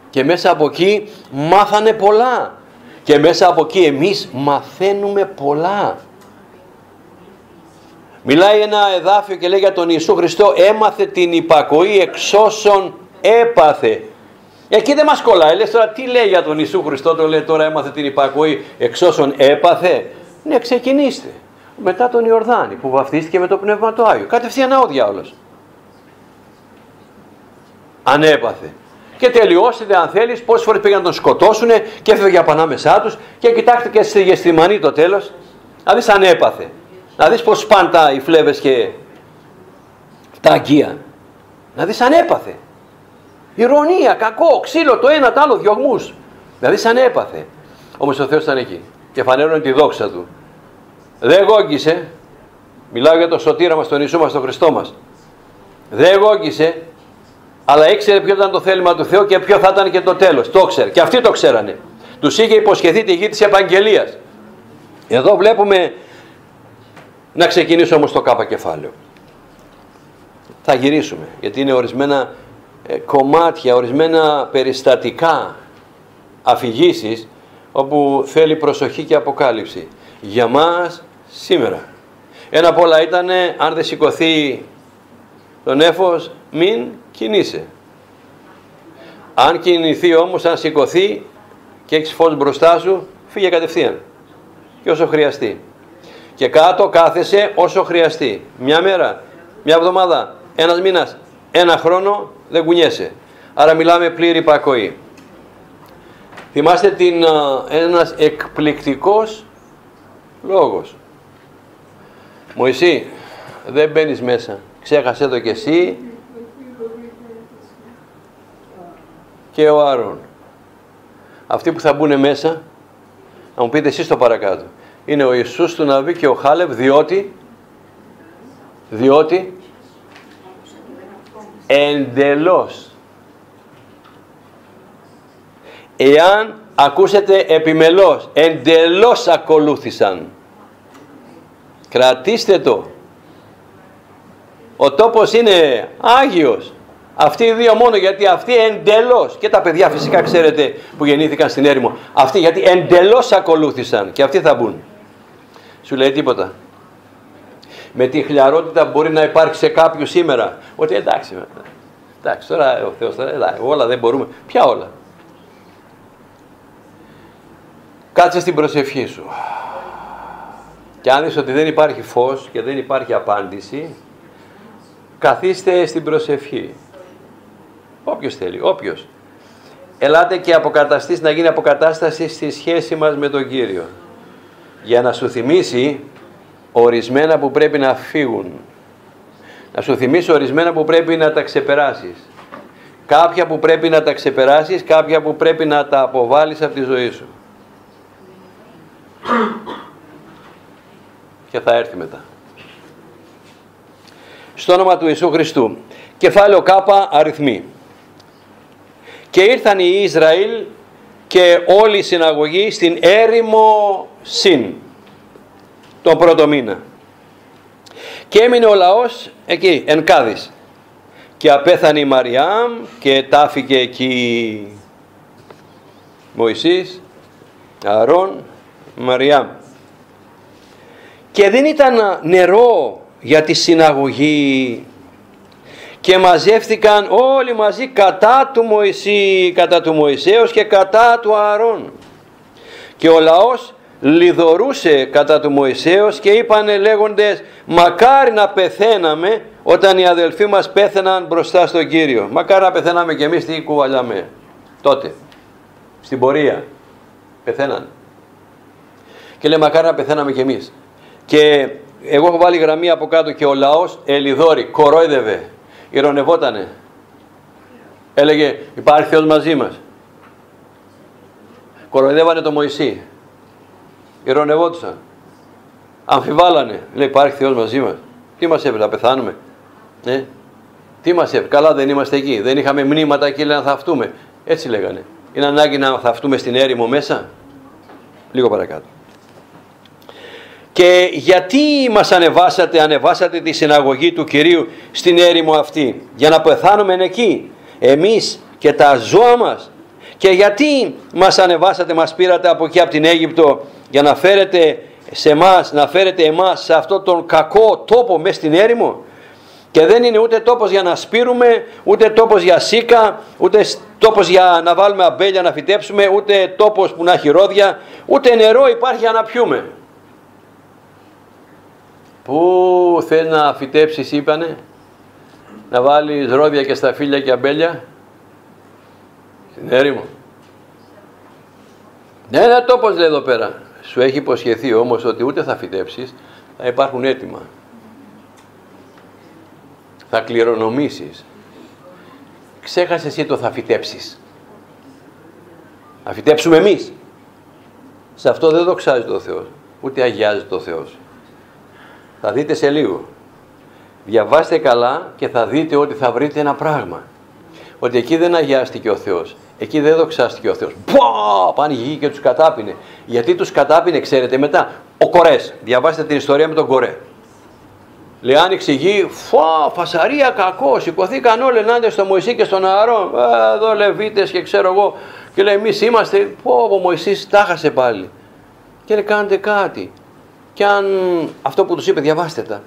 Και μέσα από εκεί μάθανε πολλά. Και μέσα από εκεί εμείς μαθαίνουμε πολλά. Μιλάει ένα εδάφιο και λέει για τον Ιησού Χριστό, έμαθε την υπακοή εξ όσων έπαθε. Εκεί δεν μας κολλάει. Λες τώρα τι λέει για τον Ιησού Χριστό? Το λέει τώρα έμαθε την υπακοή εξ όσων έπαθε. Ναι, ξεκινήστε. Μετά τον Ιορδάνη που βαφτίστηκε με το Πνεύμα του Άγιο. Κατευθείαν ο διάολος. Ανέπαθε. Και τελειώσετε αν θέλεις πόσες φορές πήγαν να τον σκοτώσουνε και έφευγε από ανάμεσά τους και κοιτάξτε και στη Γεστημανή το τέλος. Να δεις αν έπαθε. Να δεις πως σπάντα οι φλέβες και τα αγκία. Να δεις αν έπαθε. Ηρωνία, κακό, ξύλο, το ένα, το άλλο, διωγμούς. Να δεις αν έπαθε. Όμως ο Θεός ήταν εκεί και φανέρωνε τη δόξα Του. Δεν γόγγισε, μιλάω για τον σωτήρα μας, τον Ιησού μας, τον Χριστό μας. Δεν γόγγισε, αλλά ήξερε ποιο ήταν το θέλημα του Θεού και ποιο θα ήταν και το τέλος. Το ήξερε. Και αυτοί το ξέρανε. Τους είχε υποσχεθεί τη γη της επαγγελίας. Εδώ βλέπουμε, να ξεκινήσω όμως το Κ κεφάλαιο. Θα γυρίσουμε, γιατί είναι ορισμένα κομμάτια, ορισμένα περιστατικά, αφηγήσεις, όπου θέλει προσοχή και αποκάλυψη. Για μας σήμερα. Ένα από όλα ήταν, αν δεν σηκωθεί το νέφος, μην κινείσαι. Αν κινηθεί όμως, αν σηκωθεί και έχεις φως μπροστά σου, φύγε κατευθείαν. Και όσο χρειαστεί. Και κάτω κάθεσαι όσο χρειαστεί. Μια μέρα, μια εβδομάδα, ένας μήνας, ένα χρόνο, δεν κουνιέσαι. Άρα μιλάμε πλήρη υπακοή. Θυμάστε ένας εκπληκτικός λόγος. Μωυσή, δεν μπαίνεις μέσα. Ξέχασέ το κι εσύ και ο Άρων. Αυτοί που θα μπουν μέσα, να μου πείτε εσείς το παρακάτω, είναι ο Ιησούς του Ναβί και ο Χάλευ, διότι εντελώς, εάν ακούσετε επιμελώς, εντελώς ακολούθησαν. Κρατήστε το. Ο τόπος είναι Άγιος. Αυτοί οι δύο μόνο, γιατί αυτοί εντελώς, και τα παιδιά φυσικά ξέρετε που γεννήθηκαν στην έρημο, αυτοί γιατί εντελώς ακολούθησαν και αυτοί θα μπουν. Σου λέει τίποτα. Με τη χλιαρότητα μπορεί να υπάρξει σε κάποιους σήμερα, ότι εντάξει τώρα ο Θεός, όλα δεν μπορούμε. Ποια όλα? Κάτσε στην προσευχή σου. Και αν δεις ότι δεν υπάρχει φως και δεν υπάρχει απάντηση, καθίστε στην προσευχή. Όποιος θέλει, όποιος. Ελάτε και αποκαταστήσει, να γίνει αποκατάσταση στη σχέση μας με τον Κύριο. Για να σου θυμίσει ορισμένα που πρέπει να φύγουν. Να σου θυμίσει ορισμένα που πρέπει να τα ξεπεράσεις. Κάποια που πρέπει να τα ξεπεράσεις, κάποια που πρέπει να τα αποβάλεις από τη ζωή σου. Και θα έρθει μετά. Στο όνομα του Ιησού Χριστού. Κεφάλαιο Κ, αριθμοί. Και ήρθαν οι Ισραήλ και όλη η συναγωγή στην έρημο Συν, τον πρώτο μήνα. Και έμεινε ο λαός εκεί, εν Κάδης. Και απέθανε η Μαριάμ και τάφηκε εκεί Μωυσής, Ααρών, Μαριάμ. Και δεν ήταν νερό για τη συναγωγή. Και μαζεύτηκαν όλοι μαζί κατά του Μωυσή, κατά του Μωυσέως και κατά του Ααρών. Και ο λαός λιδωρούσε κατά του Μωυσέως και είπανε λέγοντες, μακάρι να πεθαίναμε όταν οι αδελφοί μας πέθαιναν μπροστά στον Κύριο. Μακάρι να πεθαίναμε και εμείς, τι κουβαλιάμε τότε, στην πορεία πεθαίναν. Και λέει μακάρι να πεθαίναμε και εμείς. Και εγώ έχω βάλει γραμμή από κάτω, και ο λαός ελιδόρη, κορόιδευε, ειρωνευότανε. Έλεγε υπάρχει Θεός μαζί μας. Κοροϊδεύανε το Μωυσή. Ειρωνευόντουσαν. Αμφιβάλλανε. Λέει υπάρχει Θεός μαζί μας. Τι μας έπρεπε, να πεθάνουμε? Τι μας έπρεπε? Καλά δεν είμαστε εκεί. Δεν είχαμε μνήματα εκεί, λέει, να θαυτούμε. Έτσι λέγανε. Είναι ανάγκη να θαυτούμε στην έρημο μέσα? Λίγο παρακάτω. Και γιατί μας ανεβάσατε τη συναγωγή του Κυρίου στην έρημο αυτή? Για να πεθάνουμε εκεί, εμείς και τα ζώα μας? Και γιατί μας ανεβάσατε, μας πήρατε από εκεί από την Αίγυπτο, για να φέρετε σε εμάς, να φέρετε εμάς σε αυτόν τον κακό τόπο μες στην έρημο? Και δεν είναι ούτε τόπος για να σπείρουμε, ούτε τόπος για σίκα, ούτε τόπος για να βάλουμε αμπέλια να φυτέψουμε, ούτε τόπος που να έχει ρόδια, ούτε νερό υπάρχει για να πιούμε. Πού θέλει να φυτέψεις, είπανε? Να βάλεις ρόδια και σταφύλια και αμπέλια? Στην έρημο. Ναι, ένα τόπος λέει εδώ πέρα. Σου έχει υποσχεθεί όμως ότι ούτε θα φυτέψεις, θα υπάρχουν έτοιμα. Θα κληρονομήσεις. Ξέχασες εσύ το θα φυτέψεις. Θα φυτέψουμε εμείς. Σε αυτό δεν δοξάζεται ο Θεός, ούτε αγιάζεται ο Θεός. Θα δείτε σε λίγο. Διαβάστε καλά και θα δείτε ότι θα βρείτε ένα πράγμα. Ότι εκεί δεν αγιάστηκε ο Θεός. Εκεί δεν δοξάστηκε ο Θεός. Πάνε γη και τους κατάπινε. Γιατί τους κατάπινε, ξέρετε μετά. Ο Κορές. Διαβάστε την ιστορία με τον Κορέ. Λέει, άνοιξε η γη, φασαρία κακό. Σηκωθήκαν όλοι ενάντια στο Μωυσή και στον Ααρών. Εδώ Λεβίτες και ξέρω εγώ. Και λέει, εμείς είμαστε. Ο Μωυσής τα χάσε πάλι. Και λέει, κάντε κάτι. Και αν αυτό που τους είπε, διαβάστε τα.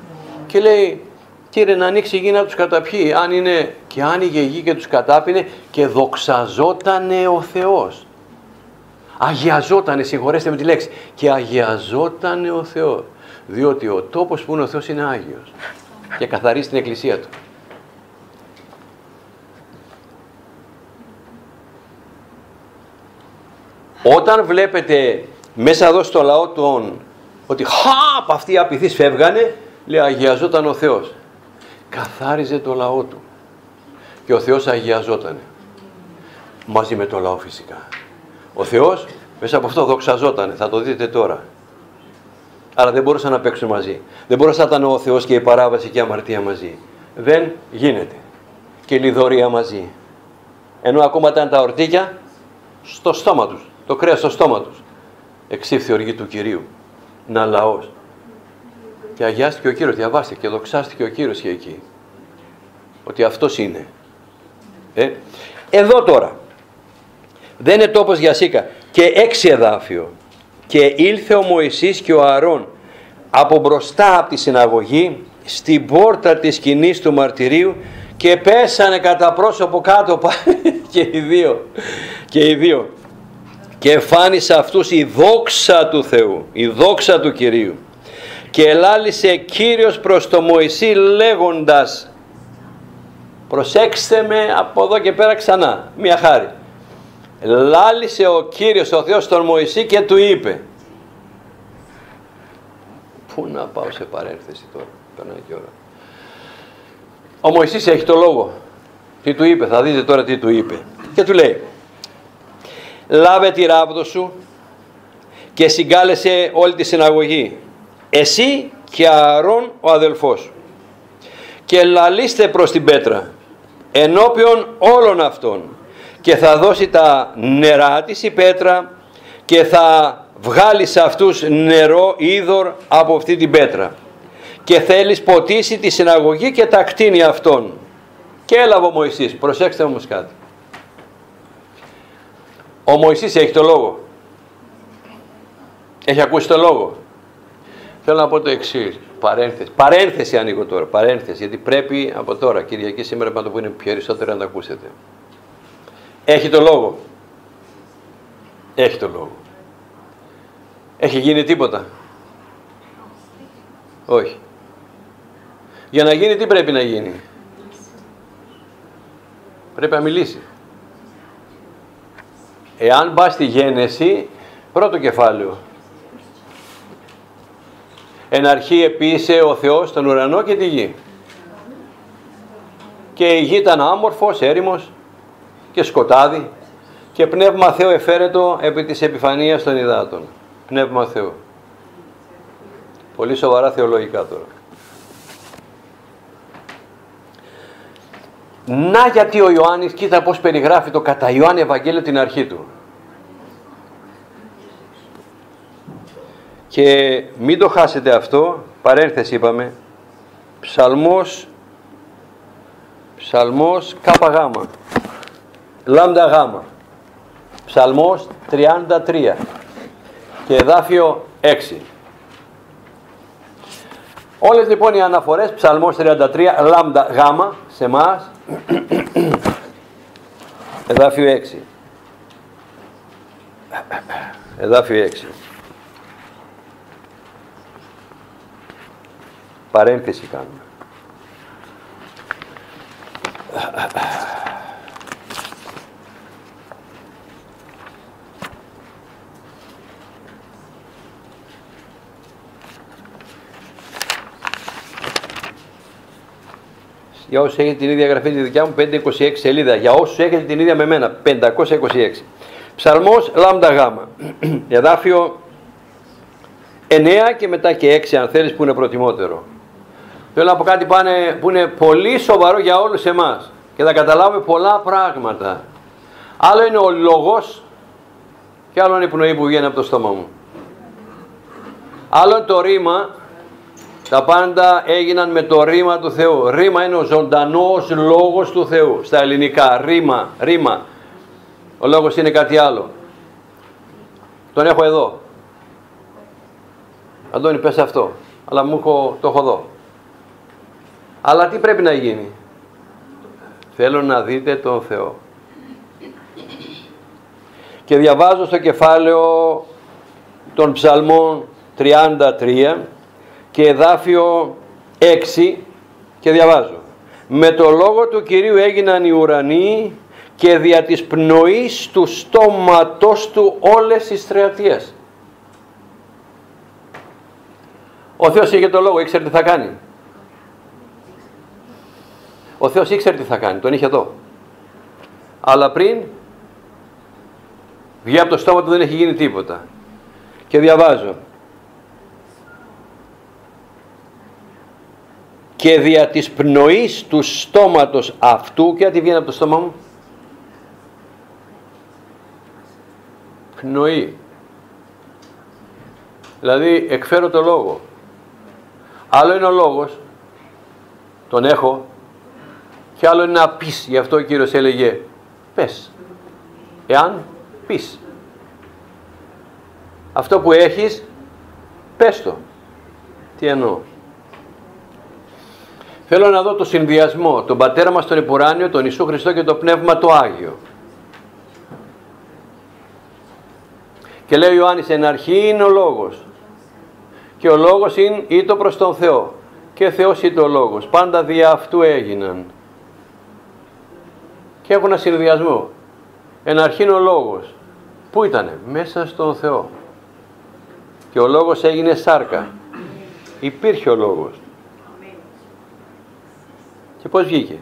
Και λέει, Κύριε, να ανοίξει η γη να τους καταπιεί. Αν είναι, και άνοιγε η γη και τους κατάπινε και δοξαζότανε ο Θεός. Αγιαζότανε, συγχωρέστε με τη λέξη. Και αγιαζότανε ο Θεός. Διότι ο τόπος που είναι ο Θεός είναι Άγιος. Και καθαρίζει την εκκλησία του. Όταν βλέπετε μέσα εδώ στο λαό των ότι αυτοί οι απειθείς φεύγανε, λέει αγιαζόταν ο Θεός. Καθάριζε το λαό του. Και ο Θεός αγιαζότανε. Μαζί με το λαό φυσικά. Ο Θεός μέσα από αυτό δοξαζότανε. Θα το δείτε τώρα. Άρα δεν μπορούσαν να παίξουν μαζί. Δεν μπορούσε να ήταν ο Θεός και η παράβαση και η αμαρτία μαζί. Δεν γίνεται. Και η λιδωρία μαζί. Ενώ ακόμα ήταν τα ορτίκια στο στόμα τους. Το κρέας στο στόμα τους. Εξήφθη οργή του Κυρίου. Να λαός. Και αγιάστηκε ο Κύριος, διαβάστε, και δοξάστηκε ο Κύριος και εκεί. Ότι αυτός είναι. Εδώ τώρα. Δεν είναι τόπος για σίκα. Και 6 εδάφιο. Και ήλθε ο Μωυσής και ο Ααρών από μπροστά από τη συναγωγή στην πόρτα της σκηνής του μαρτυρίου και πέσανε κατά πρόσωπο κάτω και οι δύο. Και εμφάνισε αυτούς η δόξα του Θεού, η δόξα του Κυρίου. Και ελάλησε Κύριος προς το Μωυσή λέγοντας, προσέξτε με από εδώ και πέρα ξανά, μια χάρη. Λάλησε ο Κύριος ο Θεός τον Μωυσή και του είπε, πού να πάω σε παρένθεση τώρα, περνάει και ώρα. Ο Μωυσής έχει το λόγο. Τι του είπε, θα δείτε τώρα τι του είπε. Και του λέει, λάβε τη ράβδο σου και συγκάλεσε όλη τη συναγωγή, εσύ και Ααρών ο αδελφός σου, και λαλήστε προς την πέτρα ενώπιον όλων αυτών, και θα δώσει τα νερά της η πέτρα και θα βγάλει σε αυτούς νερό είδωρ από αυτή την πέτρα, και θέλεις ποτίσει τη συναγωγή και τα κτίνη αυτών. Και έλαβε ο Μωυσής. Προσέξτε όμως κάτι. Ο Μωυσής έχει το λόγο. Έχει ακούσει το λόγο. Θέλω να πω το εξής. Παρένθεση ανοίγω τώρα. Παρένθεση, γιατί πρέπει από τώρα, Κυριακή σήμερα, να το που είναι περισσότερο να το ακούσετε. Έχει το λόγο. Έχει το λόγο. Έχει γίνει τίποτα? Όχι. Για να γίνει τι πρέπει να γίνει? Πρέπει να μιλήσει. Εάν πας στη Γένεση, πρώτο κεφάλαιο. Εν αρχή επίησε ο Θεός τον ουρανό και τη γη. Και η γη ήταν άμορφος, έρημος και σκοτάδι, και πνεύμα Θεό εφαίρετο επί της επιφανείας των υδάτων. Πνεύμα Θεού. Πολύ σοβαρά θεολογικά τώρα. Να γιατί ο Ιωάννης, κοίτα πώς περιγράφει το κατά Ιωάννη Ευαγγέλιο την αρχή του. Και μην το χάσετε αυτό, παρένθεση είπαμε, ψαλμός ΚΓ, λάμδα γάμα, ψαλμός 33 και εδάφιο 6. Όλες λοιπόν οι αναφορές, ψαλμός 33, λάμδα γάμα, σε εμάς, εδάφιο 6. Εδάφιο 6. Παρένθεση κάνουμε. Για όσους έχετε την ίδια γραφή τη δικιά μου, 526 σελίδα. Για όσους έχετε την ίδια με μένα, 526. Ψαλμός λάμδα γάμα, εδάφιο 9 και μετά και 6 αν θέλεις, που είναι προτιμότερο. Θέλω να πω κάτι που είναι πολύ σοβαρό για όλους εμάς και θα καταλάβουμε πολλά πράγματα. Άλλο είναι ο λόγος και άλλο είναι η πνοή που βγαίνει από το στόμα μου. Άλλο είναι το ρήμα. Τα πάντα έγιναν με το ρήμα του Θεού. Ρήμα είναι ο ζωντανός λόγος του Θεού. Στα ελληνικά, ρήμα. Ο λόγος είναι κάτι άλλο. Τον έχω εδώ. Αντώνη, πες αυτό. Αλλά το έχω εδώ. Αλλά τι πρέπει να γίνει? Θέλω να δείτε τον Θεό. Και διαβάζω στο κεφάλαιο των Ψαλμών 33 και εδάφιο 6 και διαβάζω. Με το λόγο του Κυρίου έγιναν οι ουρανοί και δια της πνοής του στόματος του όλες οι στρατείες. Ο Θεός είχε το λόγο, ήξερε τι θα κάνει. Ο Θεός ήξερε τι θα κάνει, τον είχε εδώ. Αλλά πριν βγει από το στόμα του δεν έχει γίνει τίποτα. Και διαβάζω. Και δια της πνοής του στόματος αυτού, και τι βγαίνει από το στόμα μου? Πνοή. Δηλαδή εκφέρω το λόγο. Άλλο είναι ο λόγος, τον έχω, και άλλο είναι να πεις. Γι' αυτό ο Κύριος έλεγε πες, εάν πεις. Αυτό που έχεις, πες το. Τι εννοώ? Θέλω να δω το συνδυασμό, τον Πατέρα μας τον Επουράνιο, τον Ιησού Χριστό και το Πνεύμα το Άγιο. Και λέει ο Ιωάννης, εν αρχή είναι ο Λόγος. Και ο Λόγος είναι ήτο προς τον Θεό. Και Θεός ήτο ο Λόγος. Πάντα δια αυτού έγιναν. Και έχουν ένα συνδυασμό. Εν αρχή είναι ο Λόγος. Πού ήτανε? Μέσα στον Θεό. Και ο Λόγος έγινε σάρκα. Υπήρχε ο Λόγος. Και πώς βγήκε?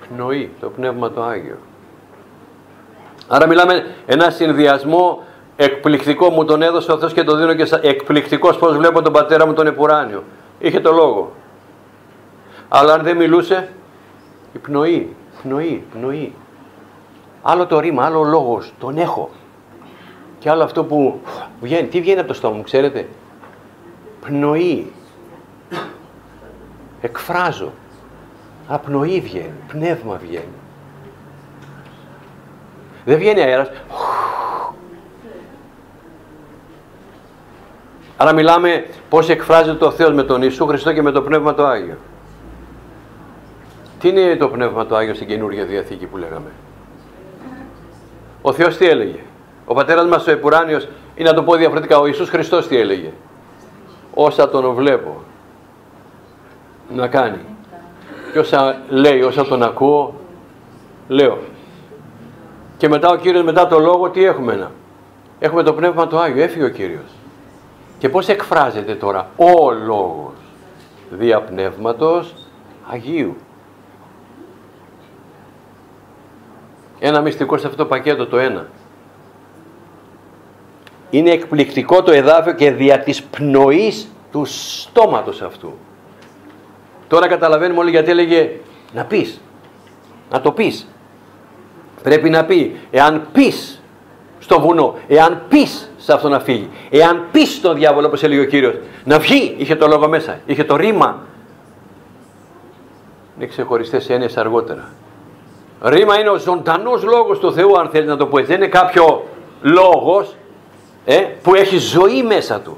Πνοή, το Πνεύμα το Άγιο. Άρα μιλάμε ένα συνδυασμό εκπληκτικό, μου τον έδωσε ο Θεός και το δίνω και εκπληκτικός, πώς βλέπω τον Πατέρα μου τον Επουράνιο. Είχε το λόγο. Αλλά αν δεν μιλούσε, η πνοή. Άλλο το ρήμα, άλλο ο λόγος, τον έχω. Και άλλο αυτό που βγαίνει. Τι βγαίνει από το στόμα μου, ξέρετε? Πνοή. Εκφράζω. Απνοή βγαίνει, πνεύμα βγαίνει. Δεν βγαίνει αέρας. Άρα μιλάμε πώς εκφράζεται ο Θεός με τον Ιησού Χριστό και με το Πνεύμα το Άγιο. Τι είναι το Πνεύμα το Άγιο στην Καινούργια Διαθήκη που λέγαμε? Ο Θεός τι έλεγε? Ο Πατέρας μας ο Επουράνιος, ή να το πω διαφορετικά, ο Ιησούς Χριστός τι έλεγε? Όσα τον βλέπω να κάνει. Και όσα λέει, όσα τον ακούω, λέω. Και μετά ο Κύριος, μετά το λόγο, τι έχουμε? Έχουμε το Πνεύμα το Άγιο, έφυγε ο Κύριος. Και πώς εκφράζεται τώρα ο λόγος? Δια Πνεύματος Αγίου. Ένα μυστικό σε αυτό το πακέτο, το ένα. Είναι εκπληκτικό το εδάφιο και δια της πνοής του στόματος αυτού. Τώρα καταλαβαίνουμε όλοι γιατί έλεγε να πεις, να το πεις. Πρέπει να πει, εάν πεις στο βουνό, εάν πεις σε αυτό να φύγει, εάν πεις στον διάβολο, όπως έλεγε ο Κύριος, να βγει, είχε το λόγο μέσα, είχε το ρήμα. Είναι ξεχωριστές έννοιες αργότερα. Ρήμα είναι ο ζωντανός λόγος του Θεού, αν θέλει να το πω έτσι. Δεν είναι κάποιο λόγος που έχει ζωή μέσα του.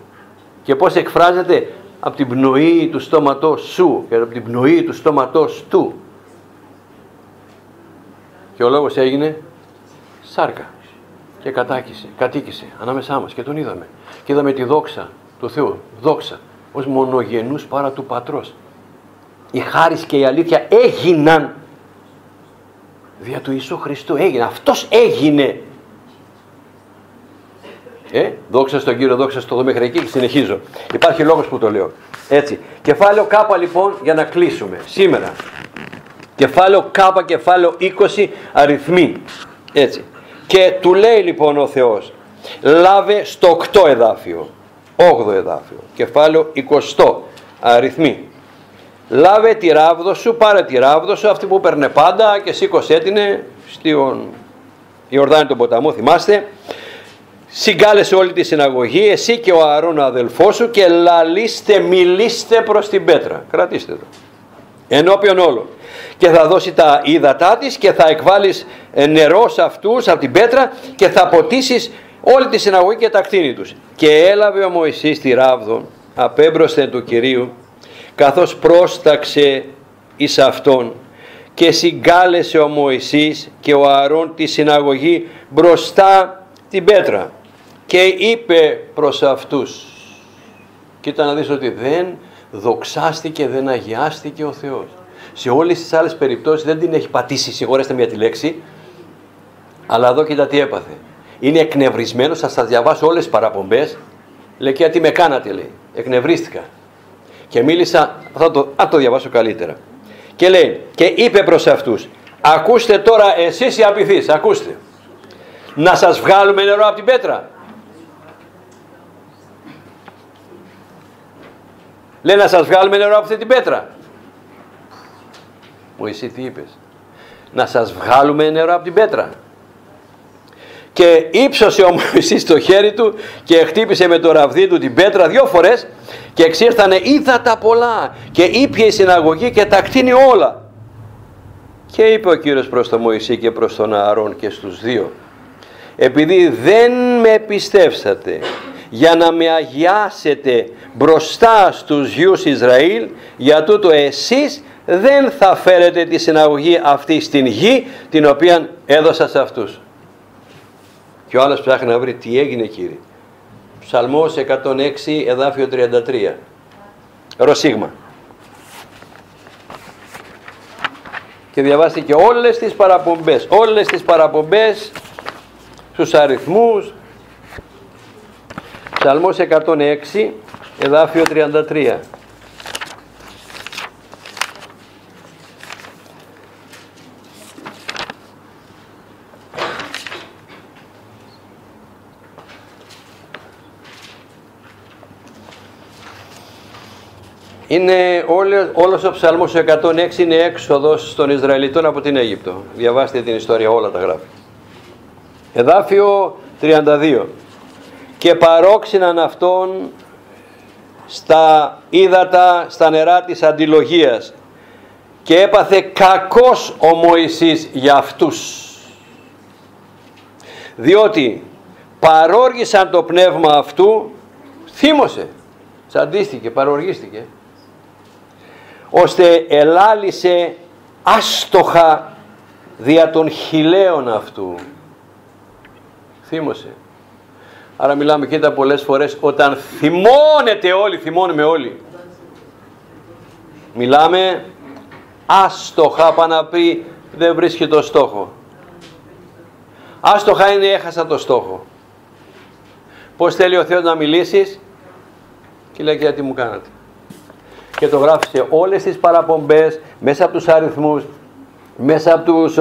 Και πώς εκφράζεται? Από την πνοή του στόματός σου και από την πνοή του στόματός του. Και ο λόγος έγινε σάρκα και κατοίκησε ανάμεσά μας και τον είδαμε. Και είδαμε τη δόξα του Θεού, δόξα ως μονογενούς παρά του Πατρός. Η χάρις και η αλήθεια έγιναν δια του Ιησού Χριστού. Έγινε, αυτός έγινε. Δόξα στον Κύριο, δόξα στο δω μέχρι εκεί και συνεχίζω. Υπάρχει λόγος που το λέω. Έτσι. Κεφάλαιο Κ λοιπόν, για να κλείσουμε σήμερα. Κεφάλαιο Κ, κεφάλαιο 20, αριθμοί. Έτσι. Και του λέει λοιπόν ο Θεός, λάβε στο 8 εδάφιο, 8ο εδάφιο, κεφάλαιο 20, αριθμοί. Λάβε τη ράβδο σου, πάρε τη ράβδο σου, αυτή που παίρνε πάντα, και σήκωσέ την στον Ιορδάνη τον ποταμό, θυμάστε. Συγκάλεσε όλη τη συναγωγή, εσύ και ο Ααρών ο αδελφός σου, και λαλήστε, μιλήστε προς την πέτρα. Κρατήστε το. Ενώπιον όλων. Και θα δώσει τα ύδατά της και θα εκβάλεις νερό σε αυτούς από την πέτρα και θα ποτίσεις όλη τη συναγωγή και τα κτίνη τους. Και έλαβε ο Μωυσής τη ράβδο απέμπροσθεν του Κυρίου, καθώς πρόσταξε εις αυτόν, και συγκάλεσε ο Μωυσής και ο Ααρών τη συναγωγή μπροστά την πέτρα και είπε προς αυτούς. Κοίτα να δεις ότι δεν δοξάστηκε, δεν αγιάστηκε ο Θεός. Σε όλες τις άλλες περιπτώσεις δεν την έχει πατήσει, συγχωρέστε μια τη λέξη, αλλά εδώ κοίτα τι έπαθε. Είναι εκνευρισμένος, θα σας διαβάσω όλες τις παραπομπές. Λέει, και τι με κάνατε, λέει, εκνευρίστηκα. Και μίλησα, θα το διαβάσω καλύτερα. Και λέει, και είπε προς αυτούς, ακούστε τώρα εσείς οι απειθείς, ακούστε. Να σας βγάλουμε νερό από την πέτρα. Λέει, να σας βγάλουμε νερό από αυτή την πέτρα. Μωυσή, τι είπες? Να σας βγάλουμε νερό από την πέτρα. Και ύψωσε ο Μωυσής το χέρι του και χτύπησε με το ραβδί του την πέτρα 2 φορές και εξήρθανε ύδατα πολλά και ήπιε η συναγωγή και τα κτίνη όλα. Και είπε ο Κύριος προς τον Μωυσή και προς τον Ααρών και στους 2, επειδή δεν με πιστεύσατε για να με αγιάσετε μπροστά στους γιους Ισραήλ, για τούτο εσείς δεν θα φέρετε τη συναγωγή αυτή στην γη την οποία έδωσα σε αυτούς. Και ο άλλος ψάχνει να βρει τι έγινε, Κύριε. Ψαλμός 106, εδάφιο 33. Ρωσίγμα. Και διαβάστηκε όλες τις παραπομπές στους αριθμούς. Ψαλμός 106, εδάφιο 33. Είναι όλος ο ψαλμός 106 είναι έξοδος των Ισραηλιτών από την Αίγυπτο. Διαβάστε την ιστορία, όλα τα γράφει. Εδάφιο 32. Και παρόξυναν αυτόν στα ύδατα, στα νερά της αντιλογίας, και έπαθε κακός ο Μωυσής για αυτούς, διότι παρόργησαν το πνεύμα αυτού, θύμωσε, τσαντίστηκε, παροργίστηκε, ώστε ελάλησε άστοχα δια των χιλέων αυτού. Θύμωσε. Άρα μιλάμε, κοίτα, πολλές φορές όταν θυμώνουμε όλοι. Μιλάμε άστοχα, πάνω να πει δεν βρίσκει το στόχο. Άστοχα είναι έχασα το στόχο. Πώς θέλει ο Θεός να μιλήσεις? Και λέει, γιατί μου κάνατε? Και το γράφει σε όλες τις παραπομπές, μέσα από τους αριθμούς, μέσα από τους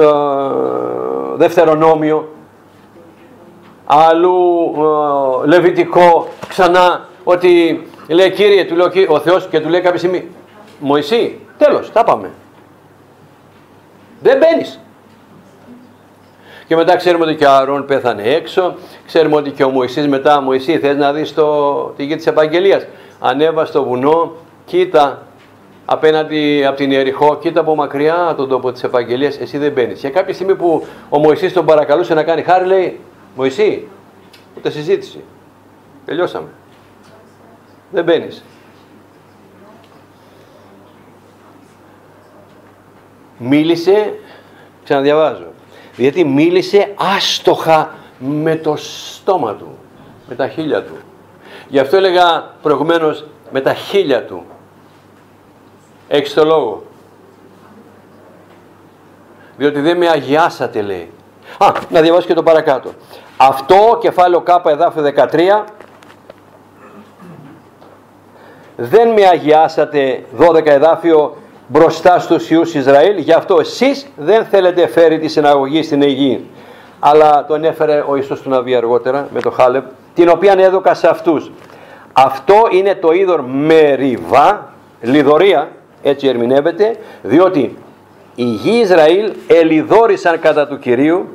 Δευτερονόμιο, αλλού Λεβιτικό, ξανά, ότι λέει, Κύριε, του λέει ο Θεός, και του λέει κάποια στιγμή, Μωυσή, τέλος, τα πάμε. Δεν μπαίνεις. Και μετά ξέρουμε ότι και ο Ααρών πέθανε έξω, ξέρουμε ότι και ο Μωυσής μετά, Μωυσή, θες να δεις τη γη της επαγγελίας? Ανέβα στο βουνό, κοίτα απέναντι από την Ιεριχώ, κοίτα από μακριά τον τόπο της επαγγελίας, εσύ δεν μπαίνεις. Και κάποια στιγμή που ο Μωυσής τον παρακαλούσε να κάνει χάρη, λέει, Μωυσή, ούτε συζήτηση, τελειώσαμε, δεν μπαίνεις. Μίλησε, ξαναδιαβάζω, γιατί μίλησε άστοχα με το στόμα του, με τα χείλια του. Γι' αυτό έλεγα προηγουμένως, με τα χείλια του. Έχεις το λόγο. Διότι δεν με αγιάσατε, λέει. Να διαβάσω και το παρακάτω. Αυτό, κεφάλαιο Κ, εδάφιο 13. Δεν με αγιάσατε, 12 εδάφιο, μπροστά στους ιούς Ισραήλ, γι' αυτό εσείς δεν θέλετε φέρει τη συναγωγή στην Αιγή. Αλλά τον έφερε ο Ιησούς του Ναβί αργότερα, με το Χάλεπ, την οποία έδωκα σε αυτούς. Αυτό είναι το είδωρ μεριβά, λιδωρία, έτσι ερμηνεύεται, διότι οι γη Ισραήλ ελιδόρισαν κατά του Κυρίου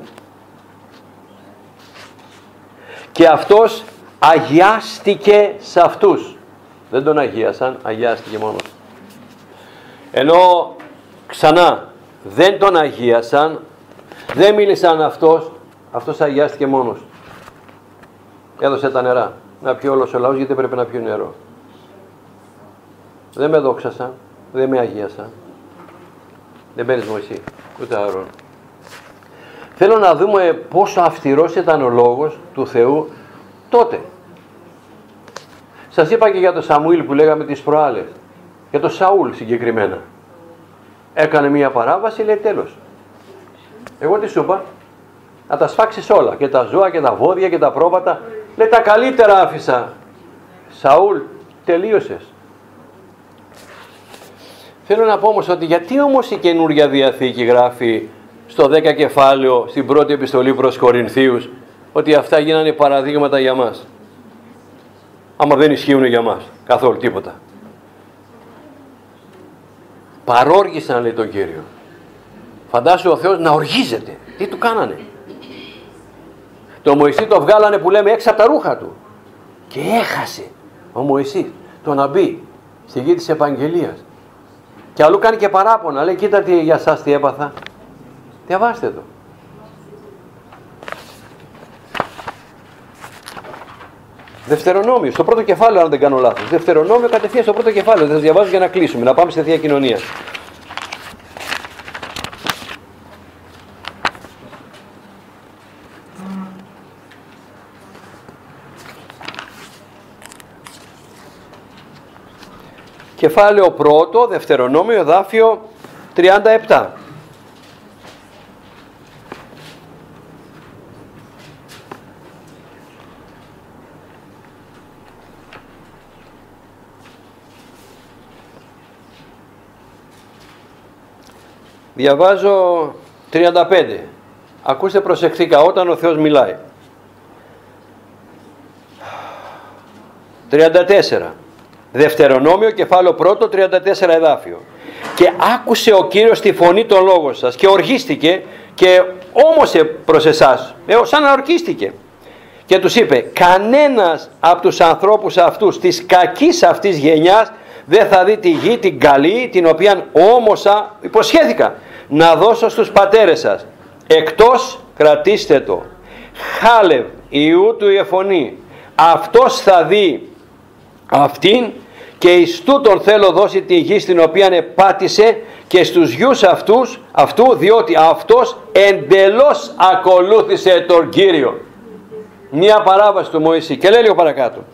και αυτός αγιάστηκε σε αυτούς. Δεν τον αγίασαν, αγιάστηκε μόνος. Ενώ ξανά δεν τον αγίασαν, δεν μίλησαν αυτός αγιάστηκε μόνος. Έδωσε τα νερά. Να πιει όλος ο λαός, γιατί πρέπει να πιει νερό. Δεν με δόξασαν, δεν με αγίασαν. Δεν παίρνεις Μωυσή, ούτε Ααρών. Θέλω να δούμε πόσο αυστηρός ήταν ο λόγος του Θεού τότε. Σας είπα και για τον Σαμουήλ που λέγαμε τις προάλλες. Για τον Σαούλ συγκεκριμένα. Έκανε μία παράβαση, λέει τέλος. Εγώ τι σου είπα? Να τα σφάξεις όλα. Και τα ζώα και τα βόδια και τα πρόβατα. Λέει τα καλύτερα άφησα. Σαούλ, τελείωσες. Θέλω να πω όμως ότι γιατί όμως η Καινούργια Διαθήκη γράφει στο 10 κεφάλαιο στην πρώτη επιστολή προς Κορινθίους ότι αυτά γίνανε παραδείγματα για μας. Άμα δεν ισχύουν για μας καθόλου τίποτα. Παρόργησαν, λέει τον Κύριο. Φαντάσου ο Θεός να οργίζεται. Τι του κάνανε? Το Μωυσή το βγάλανε που λέμε έξω από τα ρούχα του. Και έχασε ο Μωυσής το να μπει στη γη της επαγγελίας. Και αλλού κάνει και παράπονα. Λέει κοίτα τι, για σας τι έπαθα. Διαβάστε το. Δευτερονόμιο, στο πρώτο κεφάλαιο αν δεν κάνω λάθος. Δευτερονόμιο κατευθείαν στο πρώτο κεφάλαιο. Θα διαβάζω για να κλείσουμε, να πάμε στη Θεία Κοινωνία. Κεφάλαιο πρώτο, Δευτερονόμιο, εδάφιο 37. Διαβάζω 35. Ακούστε προσεκτικά όταν ο Θεός μιλάει. 34. Δευτερονόμιο, κεφάλαιο πρώτο, 34 εδάφιο. Και άκουσε ο Κύριος τη φωνή των λόγων σας και οργίστηκε και όμωσε προς εσάς. Σαν να ορκίστηκε. Και τους είπε, κανένας από τους ανθρώπους αυτούς της κακής αυτής γενιάς δεν θα δει τη γη την καλή, την οποία όμωσα, υποσχέθηκα να δώσω στους πατέρες σας. Εκτός, κρατήστε το, Χάλευ ιού του Ιεφωνή, αυτός θα δει αυτήν και εις τούτον θέλω δώσει τη γη στην οποία επάτησε και στους γιους αυτού, διότι αυτός εντελώς ακολούθησε τον Κύριο. Μία παράβαση του Μωυσή. Και λέει λίγο παρακάτω.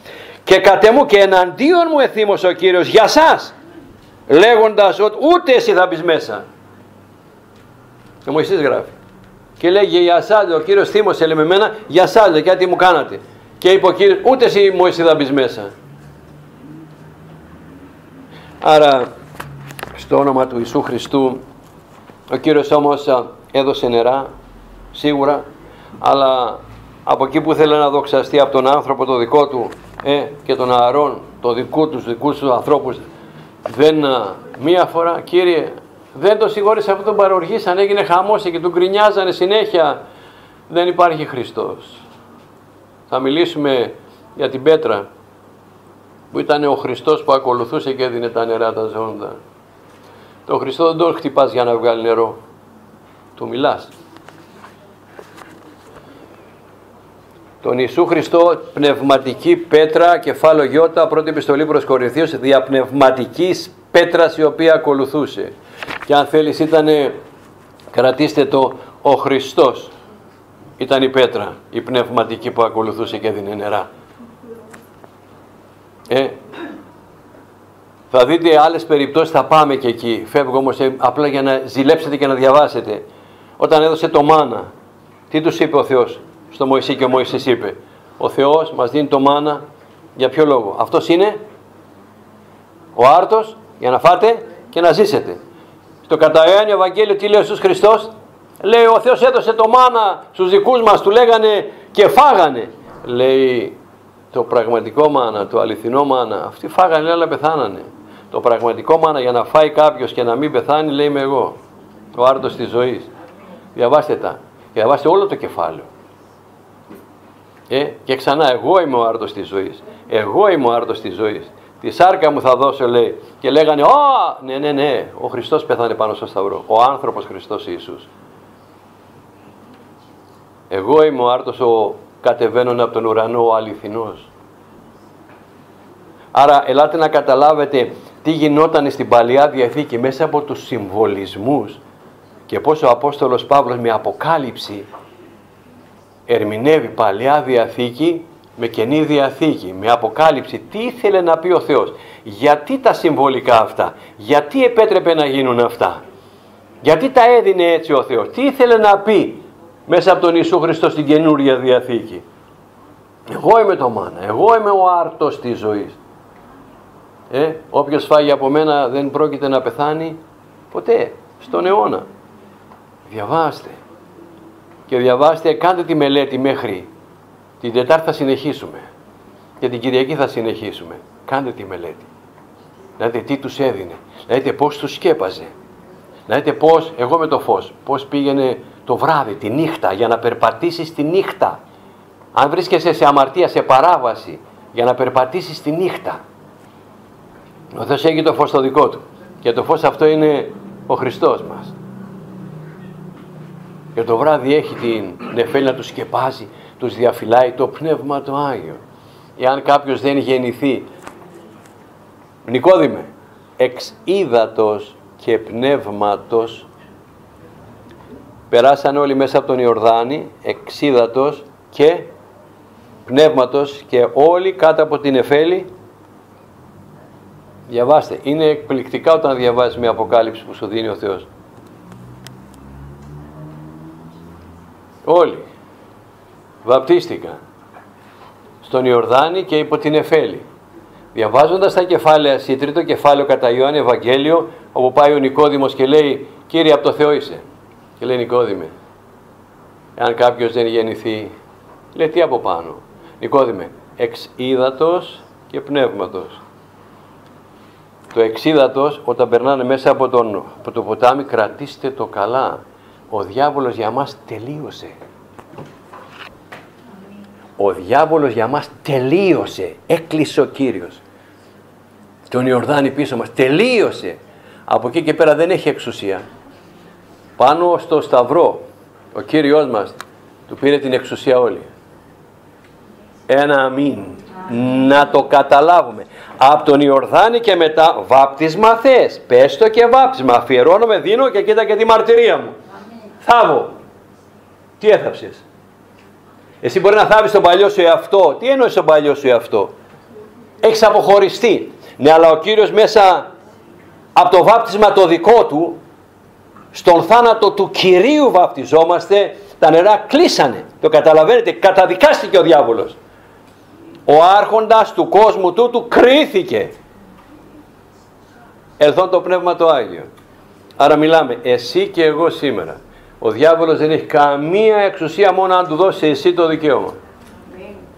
Και κατεμού και εναντίον μου εθύμωσε ο Κύριος για σας, λέγοντας ότι ούτε εσύ θα μπεις μέσα. Και ο Μωυσής γράφει. Και λέγει για σας, ο Κύριος θύμωσε, λέει με μένα, για σας, γιατί μου κάνατε. Και είπε ο Κύριος, ούτε εσύ Μωυσή θα μπεις μέσα. Άρα, στο όνομα του Ιησού Χριστού, ο Κύριος όμως έδωσε νερά, σίγουρα, αλλά από εκεί που ήθελε να δοξαστεί από τον άνθρωπο το δικό του και τον Ααρών, το δικούς του ανθρώπους, δεν μία φορά, Κύριε, δεν το συγχώρησε, αυτό τον παροργήσαν, έγινε χαμός και του γκρινιάζανε συνέχεια. Δεν υπάρχει Χριστός. Θα μιλήσουμε για την πέτρα που ήταν ο Χριστός που ακολουθούσε και έδινε τα νερά τα ζώντα. Το Χριστό δεν τον χτυπάς για να βγάλει νερό. Του μιλάς. Τον Ιησού Χριστό, πνευματική πέτρα, κεφάλαιο Ι, πρώτη επιστολή προς Κορινθίους, διαπνευματικής πέτρας η οποία ακολουθούσε. Και αν θέλεις ήτανε, κρατήστε το, ο Χριστός ήταν η πέτρα, η πνευματική που ακολουθούσε και έδινε νερά. Θα δείτε άλλες περιπτώσεις, θα πάμε και εκεί. Φεύγω όμως απλά για να ζηλέψετε και να διαβάσετε. Όταν έδωσε το μάνα, τι τους είπε ο Θεός στο Μωυσή και ο Μωυσής είπε, ο Θεός μας δίνει το μάνα για ποιο λόγο? Αυτός είναι ο άρτος για να φάτε και να ζήσετε. Στο κατά Ιωάννη Ευαγγέλιο τι λέει ο Ιησούς Χριστός? Λέει ο Θεός έδωσε το μάνα στους δικούς μας, του λέγανε και φάγανε. Λέει το πραγματικό μάνα, το αληθινό μάνα, αυτοί φάγανε αλλά πεθάνανε. Το πραγματικό μάνα για να φάει κάποιος και να μην πεθάνει, λέει είμαι εγώ, ο άρτος της ζωής. Διαβάστε τα, και διαβάστε όλο το κεφάλαιο. Και ξανά, εγώ είμαι ο άρτος της ζωής. Εγώ είμαι ο άρτος της ζωής. Τη σάρκα μου θα δώσω, λέει. Και λέγανε, ναι, ο Χριστός πέθανε πάνω στο σταυρό. Ο άνθρωπος Χριστός Ιησούς. Εγώ είμαι ο άρτος, ο κατεβαίνων από τον ουρανό, ο αληθινός. Άρα, ελάτε να καταλάβετε τι γινόταν στην Παλαιά Διαθήκη μέσα από τους συμβολισμούς και πώς ο Απόστολος Παύλος με αποκάλυψη ερμηνεύει Παλαιά Διαθήκη με Καινή Διαθήκη, με αποκάλυψη τι ήθελε να πει ο Θεός, γιατί τα συμβολικά αυτά, γιατί επέτρεπε να γίνουν αυτά, γιατί τα έδινε έτσι ο Θεός, τι ήθελε να πει μέσα από τον Ιησού Χριστό στην Καινούρια Διαθήκη. Εγώ είμαι το μάνα, εγώ είμαι ο άρτος της ζωής. Όποιος φάγει από μένα δεν πρόκειται να πεθάνει ποτέ, στον αιώνα. Διαβάστε. Και διαβάστε, κάντε τη μελέτη μέχρι την Τετάρτη θα συνεχίσουμε. Και την Κυριακή θα συνεχίσουμε. Κάντε τη μελέτη. Να δείτε τι τους έδινε. Να δείτε πώς τους σκέπαζε. Να δείτε πώς, εγώ με το φως, πώς πήγαινε το βράδυ, τη νύχτα, για να περπατήσεις τη νύχτα. Αν βρίσκεσαι σε αμαρτία, σε παράβαση, για να περπατήσεις τη νύχτα. Ο Θεός έχει το φως το δικό του. Και το φως αυτό είναι ο Χριστός μας. Και το βράδυ έχει την νεφέλη να τους σκεπάζει, τους διαφυλάει το Πνεύμα το Άγιο. Εάν κάποιος δεν γεννηθεί, Νικόδημε, εξ ύδατος και πνεύματος, περάσαν όλοι μέσα από τον Ιορδάνη, εξ ύδατος και πνεύματος, και όλοι κάτω από την νεφέλη. Διαβάστε, είναι εκπληκτικά όταν διαβάζεις μια αποκάλυψη που σου δίνει ο Θεός. Όλοι βαπτίστηκαν στον Ιορδάνη και υπό την νεφέλη. Διαβάζοντας τα κεφάλαια, σε τρίτο κεφάλαιο κατά Ιωάννη Ευαγγέλιο, όπου πάει ο Νικόδημος και λέει, Κύριε, από το Θεό είσαι. Και λέει, Νικόδημε, εάν κάποιος δεν γεννηθεί, λέει τι από πάνω. Νικόδημε, εξ ύδατος και πνεύματος. Το εξ ύδατος, όταν περνάνε μέσα από το ποτάμι, κρατήστε το καλά. Ο διάβολος για μας τελείωσε. Ο διάβολος για μας τελείωσε. Έκλεισε ο Κύριος. Τον Ιορδάνη πίσω μας. Τελείωσε. Από εκεί και πέρα δεν έχει εξουσία. Πάνω στο σταυρό ο Κύριος μας του πήρε την εξουσία όλη. Ένα αμήν. Να το καταλάβουμε. Από τον Ιορδάνη και μετά, βάπτισμα θες. Πες το και βάπτισμα. Αφιερώνομαι, δίνω και κοίτα και τη μαρτυρία μου. Θάβω. Τι έθαψες? Εσύ μπορεί να θάβεις τον παλιό σου εαυτό. Τι εννοείς τον παλιό σου εαυτό? Έχεις αποχωριστεί. Ναι, αλλά ο Κύριος μέσα από το βάπτισμα το δικό του, στον θάνατο του Κυρίου βαπτιζόμαστε, τα νερά κλείσανε. Το καταλαβαίνετε, καταδικάστηκε ο διάβολος. Ο άρχοντας του κόσμου τούτου κρίθηκε. Ελθόν το Πνεύμα το Άγιο. Άρα μιλάμε εσύ και εγώ σήμερα. Ο διάβολος δεν έχει καμία εξουσία, μόνο αν του δώσει εσύ το δικαίωμα.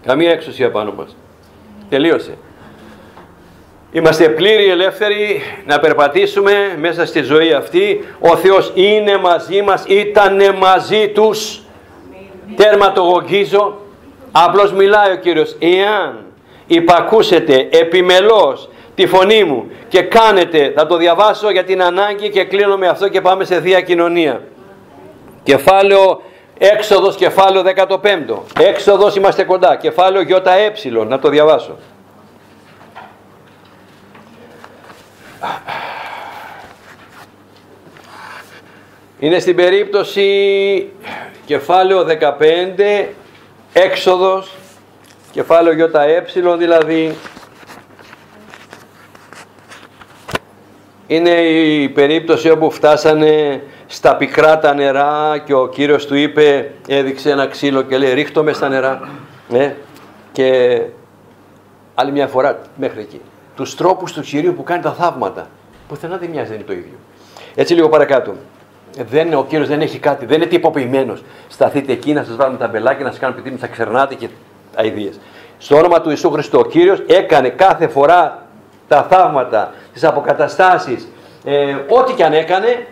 Καμία εξουσία πάνω μας. Τελείωσε. Είμαστε πλήροι ελεύθεροι να περπατήσουμε μέσα στη ζωή αυτή. Ο Θεός είναι μαζί μας, ήτανε μαζί τους. Τέρμα το γογγίζω. Απλώς μιλάει ο Κύριος. Εάν υπακούσετε επιμελώς τη φωνή μου και κάνετε, θα το διαβάσω για την ανάγκη και κλείνω με αυτό και πάμε σε Θεία Κοινωνία. Κεφάλαιο Έξοδος, κεφάλαιο 15. Έξοδος, είμαστε κοντά. Κεφάλαιο ΙΕ, να το διαβάσω. Είναι στην περίπτωση κεφάλαιο 15, Έξοδος, κεφάλαιο ΙΕ δηλαδή. Είναι η περίπτωση όπου φτάσανε στα πικρά τα νερά και ο Κύριος του είπε, έδειξε ένα ξύλο και λέει ρίχτω μες στα νερά. Και άλλη μια φορά μέχρι εκεί. Τους τρόπους του Κυρίου που κάνει τα θαύματα. Πουθενά δεν μοιάζει, δεν είναι το ίδιο. Έτσι λίγο παρακάτω. Ο Κύριος δεν έχει κάτι, δεν είναι τυποποιημένος. Σταθείτε εκεί να σας βάλουμε τα μπελάκια, να σας κάνουν πιτήμι, θα ξερνάτε και αηδίες. Στο όνομα του Ιησού Χριστού, ο Κύριος έκανε κάθε φορά τα θαύματα, τις αποκαταστάσεις, ό,τι και αν έκανε,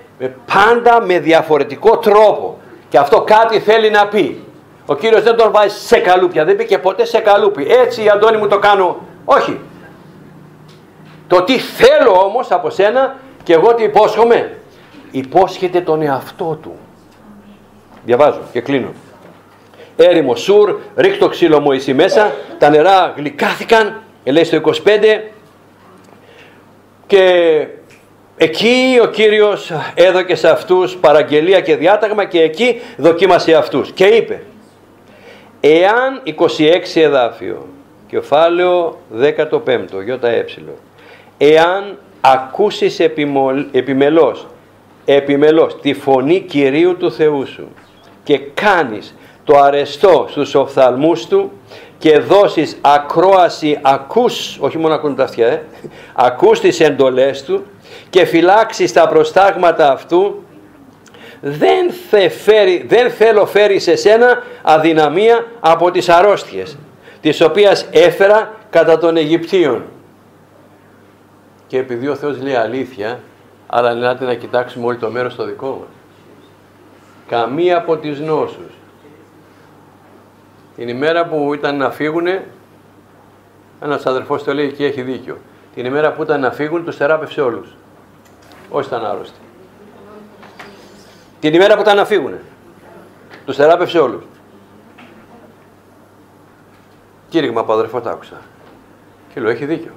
πάντα με διαφορετικό τρόπο. Και αυτό κάτι θέλει να πει. Ο Κύριος δεν τον βάζει σε καλούπια, δεν μπήκε ποτέ σε καλούπι. Έτσι, Αντώνη μου, το κάνω. Όχι. Το τι θέλω όμως από σένα και εγώ τι υπόσχομαι. Υπόσχεται τον εαυτό του. Διαβάζω και κλείνω. Έρημο Σουρ, ρίξ το ξύλο Μωυσή μέσα, τα νερά γλυκάθηκαν, λέει στο 25, και εκεί ο Κύριος έδωκε σε αυτούς παραγγελία και διάταγμα και εκεί δοκίμασε αυτούς. Και είπε, εάν 26 εδάφιο, κεφάλαιο 15, ΙΕ, εάν ακούσεις επιμελώς τη φωνή Κυρίου του Θεού σου και κάνεις το αρεστό στους οφθαλμούς του και δώσεις ακρόαση, ακούς, όχι μόνο ακούν τα αυτιά, ακούς τις εντολές του και φυλάξεις τα προστάγματα αυτού, δεν θέλω φέρει σε σένα αδυναμία από τις αρρώστιες, τις οποίες έφερα κατά των Αιγυπτίων. Και επειδή ο Θεός λέει αλήθεια, αλλά ελάτε να κοιτάξουμε όλο το μέρος το δικό μας. Καμία από τις νόσους. Την ημέρα που ήταν να φύγουνε, ένας αδερφός το λέει και έχει δίκιο. Την ημέρα που ήταν να φύγουν, τους θεράπευσε όλους. Όσοι ήταν άρρωστοι. Την ημέρα που ήταν να φύγουνε, τους θεράπευσε όλους. Κήρυγμα από αδερφό τ' άκουσα. Και λέω, έχει δίκιο.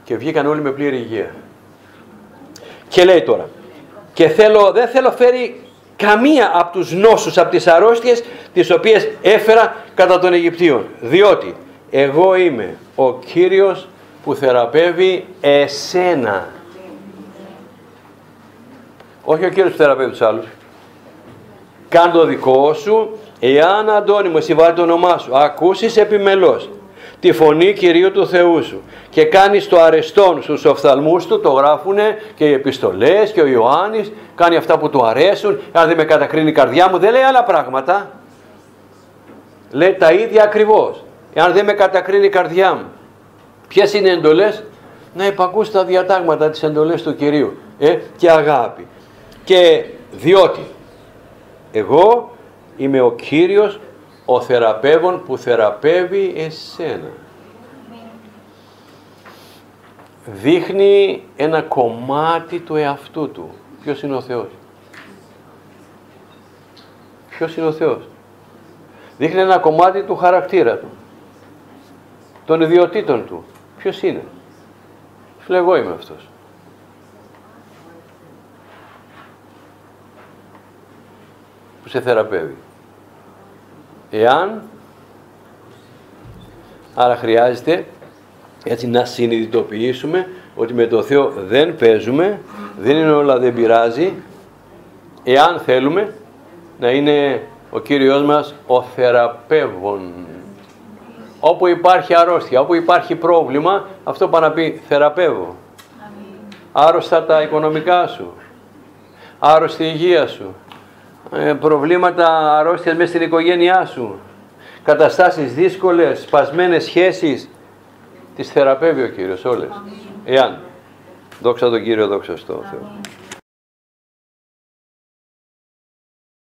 Και βγήκαν όλοι με πλήρη υγεία. Και λέει τώρα, και δεν θέλω φέρει καμία από τους νόσους, από τις αρρώστιες, τις οποίες έφερα κατά των Αιγυπτίων. Διότι εγώ είμαι ο Κύριος που θεραπεύει εσένα. Όχι ο Κύριος που θεραπεύει τους άλλους. Κάν το δικό σου, εάν Αντώνη μου, εσύ βάλει το όνομά σου, ακούσεις επιμελώς τη φωνή Κυρίου του Θεού σου και κάνεις το αρεστόν στους οφθαλμούς του, το γράφουνε και οι επιστολές και ο Ιωάννης, κάνει αυτά που του αρέσουν, αν δεν με κατακρίνει η καρδιά μου, δεν λέει άλλα πράγματα. Λέει τα ίδια ακριβώς. Εάν δεν με κατακρίνει η καρδιά μου. Ποιες είναι οι εντολές? Να υπακούς τα διατάγματα, τις εντολές του Κυρίου και αγάπη. Και διότι εγώ είμαι ο Κύριος, ο θεραπεύων που θεραπεύει εσένα. Δείχνει ένα κομμάτι του εαυτού του. Ποιος είναι ο Θεός? Ποιος είναι ο Θεός? Δείχνει ένα κομμάτι του χαρακτήρα του, των ιδιωτήτων του. Ποιος είναι? Λέει, εγώ είμαι αυτός. Που σε θεραπεύει. Άρα χρειάζεται έτσι να συνειδητοποιήσουμε ότι με το Θεό δεν παίζουμε, δεν είναι όλα, δεν πειράζει, εάν θέλουμε να είναι ο Κύριος μας ο θεραπεύων. Όπου υπάρχει αρρώστια, όπου υπάρχει πρόβλημα, αυτό πάει να πει θεραπεύω. Άρρωστα τα οικονομικά σου, άρρωστη η υγεία σου, προβλήματα αρρώστιας μέσα στην οικογένειά σου, καταστάσεις δύσκολες, σπασμένες σχέσεις, τις θεραπεύει ο Κύριος όλες. Εάν. Δόξα τον Κύριο, δόξα στο Θεό.